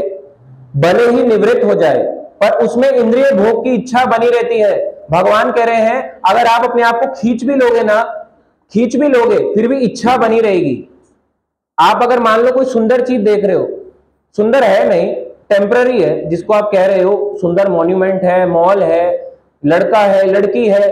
भले ही निवृत्त हो जाए पर उसमें इंद्रिय भोग की इच्छा बनी रहती है। भगवान कह रहे हैं अगर आप अपने आप को खींच भी लोगे ना, खींच भी लोगे फिर भी इच्छा बनी रहेगी। आप अगर मान लो कोई सुंदर चीज देख रहे हो, सुंदर है नहीं, टेम्पररी है, जिसको आप कह रहे हो सुंदर मॉन्यूमेंट है, मॉल है, लड़का है, लड़की है,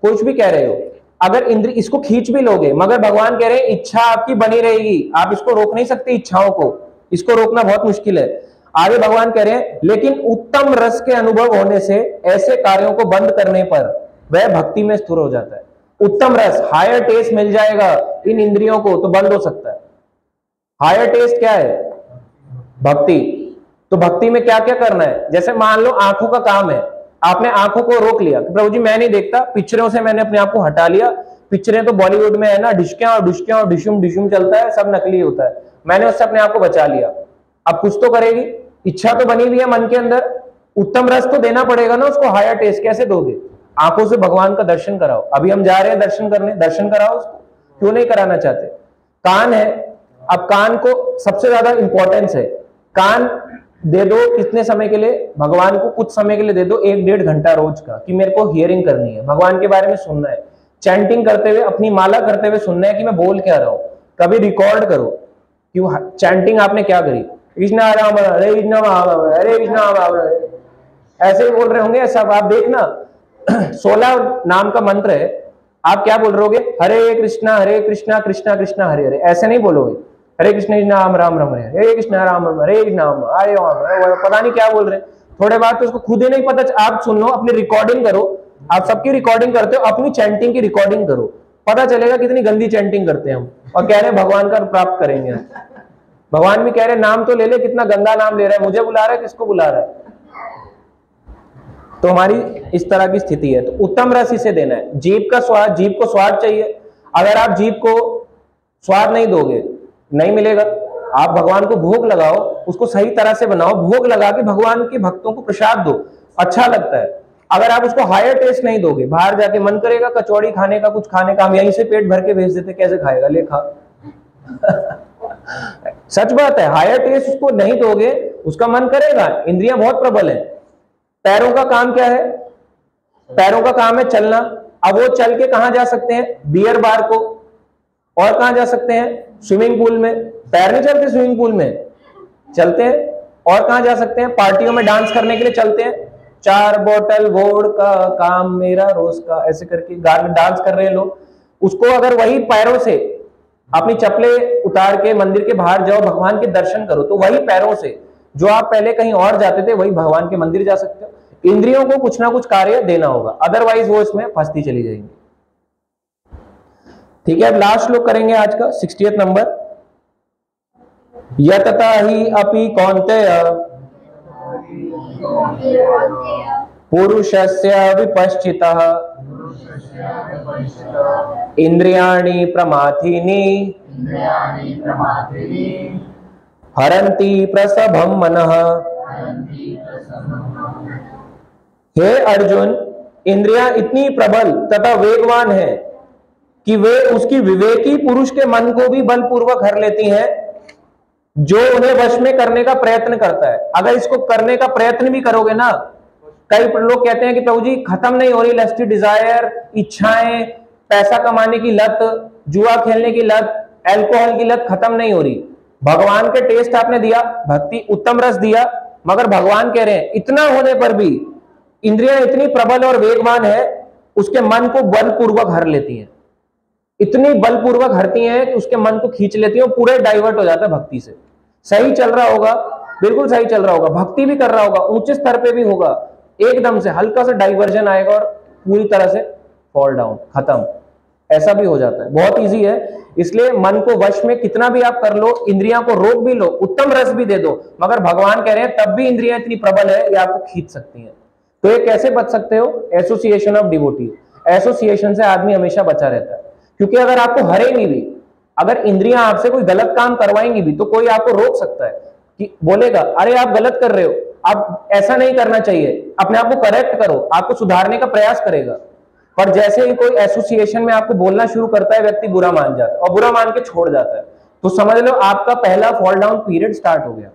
कुछ भी कह रहे हो, अगर इंद्रिय इसको खींच भी लोगे, मगर भगवान कह रहे हैं इच्छा आपकी बनी रहेगी, आप इसको रोक नहीं सकते, इच्छाओं को, इसको रोकना बहुत मुश्किल है। आगे भगवान कह रहे हैं लेकिन उत्तम रस के अनुभव होने से ऐसे कार्यों को बंद करने पर वह भक्ति में स्थिर हो जाता है। उत्तम रस, हायर टेस्ट मिल जाएगा इन इंद्रियों को तो बंद हो सकता है। हायर टेस्ट क्या है? भक्ति। तो भक्ति में क्या क्या करना है? जैसे मान लो आंखों का काम है, आपने आंखों को रोक लिया कि प्रभु जी मैं नहीं देखता, पिक्चरों से मैंने अपने आप को हटा लिया, पिक्चरें तो बॉलीवुड में है ना, डिशकियां और डुशकियां और डिशुम डिशुम चलता है, सब नकली होता है, मैंने उससे अपने आप को बचा लिया। अब कुछ तो करेगी, इच्छा तो बनी हुई है मन के अंदर, उत्तम रस तो देना पड़ेगा ना उसको। हायर टेस्ट कैसे दोगे? आंखों से भगवान का दर्शन कराओ। अभी हम जा रहे हैं दर्शन करने, दर्शन कराओ उसको, क्यों नहीं कराना चाहते? कान है, अब कान को सबसे ज्यादा इंपॉर्टेंस है, कान दे दो कितने समय के लिए? भगवान को कुछ समय के लिए दे दो, 1-1.5 घंटा रोज का, कि मेरे को हियरिंग करनी है, भगवान के बारे में सुनना है, चैंटिंग करते हुए, अपनी माला करते हुए सुनना है कि मैं बोल क्या रहा हूं। कभी रिकॉर्ड करो कि चैंटिंग आपने क्या करी, कृष्णा राम हरे कृष्णा हरे कृष्णा, ऐसे ही बोल रहे होंगे सब। आप देखना 16 नाम का मंत्र है, आप क्या बोल रहे होगे? हरे कृष्णा कृष्णा कृष्णा हरे हरे, ऐसे नहीं बोलोगे। हरे कृष्ण राम राम राम हरे हरे कृष्ण राम राम हरे कृष्ण हरे राम, पता नहीं क्या बोल रहे हैं। थोड़े बाद तो उसको खुद ही नहीं पता। आप सुन लो, अपनी रिकॉर्डिंग करो, आप सबकी रिकॉर्डिंग करते हो, अपनी चैंटिंग की रिकॉर्डिंग करो, पता चलेगा कितनी गंदी चैंटिंग करते हैं हम, और कह रहे हैं भगवान का प्राप्त करेंगे। भगवान भी कह रहे नाम तो ले ले, कितना गंदा नाम ले रहा है, मुझे बुला रहा है, किसको बुला रहा है। तो हमारी इस तरह की स्थिति है। तो उत्तम रस इसे देना है। जीभ का स्वाद, जीभ को स्वाद चाहिए। अगर आप जीभ को स्वाद नहीं दोगे, नहीं मिलेगा। आप भगवान को भोग लगाओ, उसको सही तरह से बनाओ, भोग लगा के भगवान के भक्तों को प्रसाद दो, अच्छा लगता है। अगर आप उसको हायर टेस्ट नहीं दोगे, बाहर जाके मन करेगा कचौड़ी खाने का, कुछ खाने का, हम यहीं से पेट भर के भेज देते, कैसे खाएगा, ले खा। सच बात है, हायर टेस्ट उसको नहीं दोगे, उसका मन करेगा। इंद्रियां बहुत प्रबल है। पैरों का काम क्या है? पैरों का काम है चलना। अब वो चल के कहां जा सकते हैं? बियर बार को। और कहां जा सकते हैं? स्विमिंग पूल में। पैर नहीं चलते स्विमिंग पूल में, चलते हैं। और कहां जा सकते हैं? पार्टियों में डांस करने के लिए चलते हैं। 4 बोतल वोडका काम मेरा रोज का, ऐसे करके डांस कर रहे हैं लोग। उसको अगर वही पैरों से अपनी चप्पलें उतार के मंदिर के बाहर जाओ, भगवान के दर्शन करो, तो वही पैरों से जो आप पहले कहीं और जाते थे, वही भगवान के मंदिर जा सकते हो। इंद्रियों को कुछ ना कुछ कार्य देना होगा, अदरवाइज वो इसमें फंसती चली जाएंगी। ठीक है, अब लास्ट श्लोक करेंगे आज का 60th नंबर। यतता ही अपि कौन्तेय पुरुषस्य विपश्चितः इंद्रियाणि प्रमाथीनि हरन्ति प्रसभं मनः। हे अर्जुन, इंद्रियां इतनी प्रबल तथा वेगवान है कि वे उसकी विवेकी पुरुष के मन को भी बलपूर्वक हर लेती हैं, जो उन्हें वश में करने का प्रयत्न करता है। अगर इसको करने का प्रयत्न भी करोगे ना, कई लोग कहते हैं कि प्रभु जी खत्म नहीं हो रही लस्टी डिजायर, इच्छाएं, पैसा कमाने की लत, जुआ खेलने की लत, अल्कोहल की लत खत्म नहीं हो रही। भगवान के टेस्ट आपने दिया, भक्ति उत्तम रस दिया, मगर भगवान कह रहे हैं इतना होने पर भी इंद्रियां इतनी प्रबल और वेगवान है, उसके मन को बलपूर्वक हर लेती हैं। इतनी बलपूर्वक हरती हैं कि उसके मन को खींच लेती हैं, पूरे डाइवर्ट हो जाता है भक्ति से। सही चल रहा होगा, बिल्कुल सही चल रहा होगा, भक्ति भी कर रहा होगा, ऊंचे स्तर पे भी होगा, एकदम से हल्का सा डाइवर्जन आएगा और पूरी तरह से फॉल डाउन, खत्म। ऐसा भी हो जाता है, बहुत इजी है। इसलिए मन को वश में कितना भी आप कर लो, इंद्रियां को रोक भी लो, उत्तम रस भी दे दो, मगर भगवान कह रहे हैं तब भी इंद्रियां इतनी प्रबल है ये आपको खींच सकती हैं। तो ये कैसे बच सकते हो? Association of devotee. एसोसिएशन से आदमी हमेशा बचा रहता है, क्योंकि अगर आपको हरेंगी भी, अगर इंद्रियां आपसे कोई गलत काम करवाएंगी भी, तो कोई आपको रोक सकता है कि बोलेगा अरे आप गलत कर रहे हो, आप ऐसा नहीं करना चाहिए, अपने आप को करेक्ट करो, आपको सुधारने का प्रयास करेगा। पर जैसे ही कोई एसोसिएशन में आपको बोलना शुरू करता है, व्यक्ति बुरा मान जाता है और बुरा मान के छोड़ जाता है। तो समझ लो आपका पहला फॉल डाउन पीरियड स्टार्ट हो गया।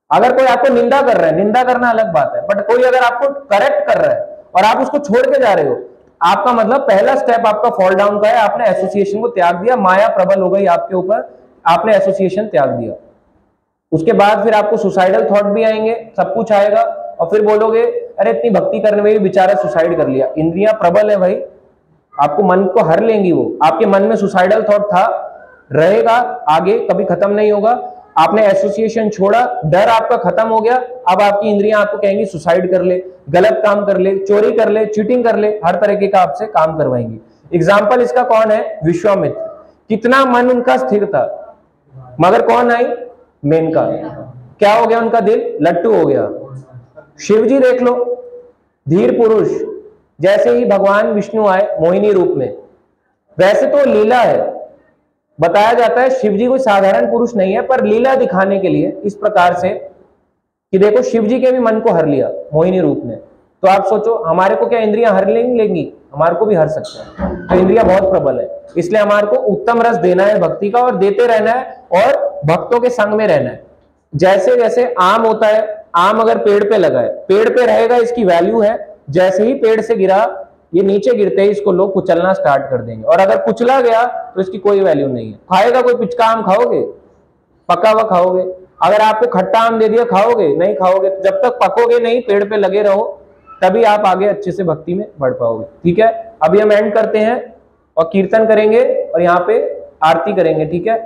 अगर कोई आपको निंदा कर रहा है, निंदा करना अलग बात है, बट कोई अगर आपको करेक्ट कर रहा है और आप उसको छोड़ के जा रहे हो, आपका मतलब पहला स्टेप आपका फॉल डाउन का है। आपने एसोसिएशन को त्याग दिया, माया प्रबल हो गई आपके ऊपर, आपने एसोसिएशन त्याग दिया। उसके बाद फिर आपको सुसाइडल थॉट भी आएंगे, सब कुछ आएगा, और फिर बोलोगे अरे इतनी भक्ति करने में भी बेचारा सुसाइड कर लिया। इंद्रियां प्रबल है भाई, आपको मन को हर लेंगी। वो आपके मन में सुसाइडल थॉट था, रहेगा, आगे कभी खत्म नहीं होगा। आपने एसोसिएशन छोड़ा, डर आपका खत्म हो गया, अब आपकी इंद्रियां आपको कहेंगी सुसाइड कर ले, गलत काम कर ले, चोरी कर ले, चीटिंग कर ले, हर तरीके का आपसे काम करवाएंगी। एग्जाम्पल इसका कौन है? विश्वामित्र। कितना मन उनका स्थिर था, मगर कौन आई? मेनका। क्या हो गया? उनका दिल लट्टू हो गया। शिव जी देख लो, धीर पुरुष। जैसे ही भगवान विष्णु आए मोहिनी रूप में, वैसे तो लीला है, बताया जाता है शिव जी कोई साधारण पुरुष नहीं है, पर लीला दिखाने के लिए इस प्रकार से कि देखो शिव जी के भी मन को हर लिया मोहिनी रूप में। तो आप सोचो हमारे को क्या इंद्रियां हर लेंगी? हमारे को भी हर सकते हैं। तो इंद्रियां बहुत प्रबल है, इसलिए हमारे को उत्तम रस देना है भक्ति का, और देते रहना है, और भक्तों के संग में रहना है। जैसे जैसे आम होता है, आम अगर पेड़ पे लगा है, पेड़ पे रहेगा, इसकी वैल्यू है। जैसे ही पेड़ से गिरा, ये नीचे गिरते ही इसको लोग कुचलना स्टार्ट कर देंगे, और अगर कुचला गया तो इसकी कोई वैल्यू नहीं है। खाएगा कोई पिचका आम? खाओगे? पका हुआ खाओगे? अगर आपको खट्टा आम दे दिया, खाओगे? नहीं खाओगे। जब तक पकोगे नहीं, पेड़ पे लगे रहो, तभी आप आगे अच्छे से भक्ति में बढ़ पाओगे। ठीक है, अभी हम एंड करते हैं और कीर्तन करेंगे और यहाँ पे आरती करेंगे। ठीक है।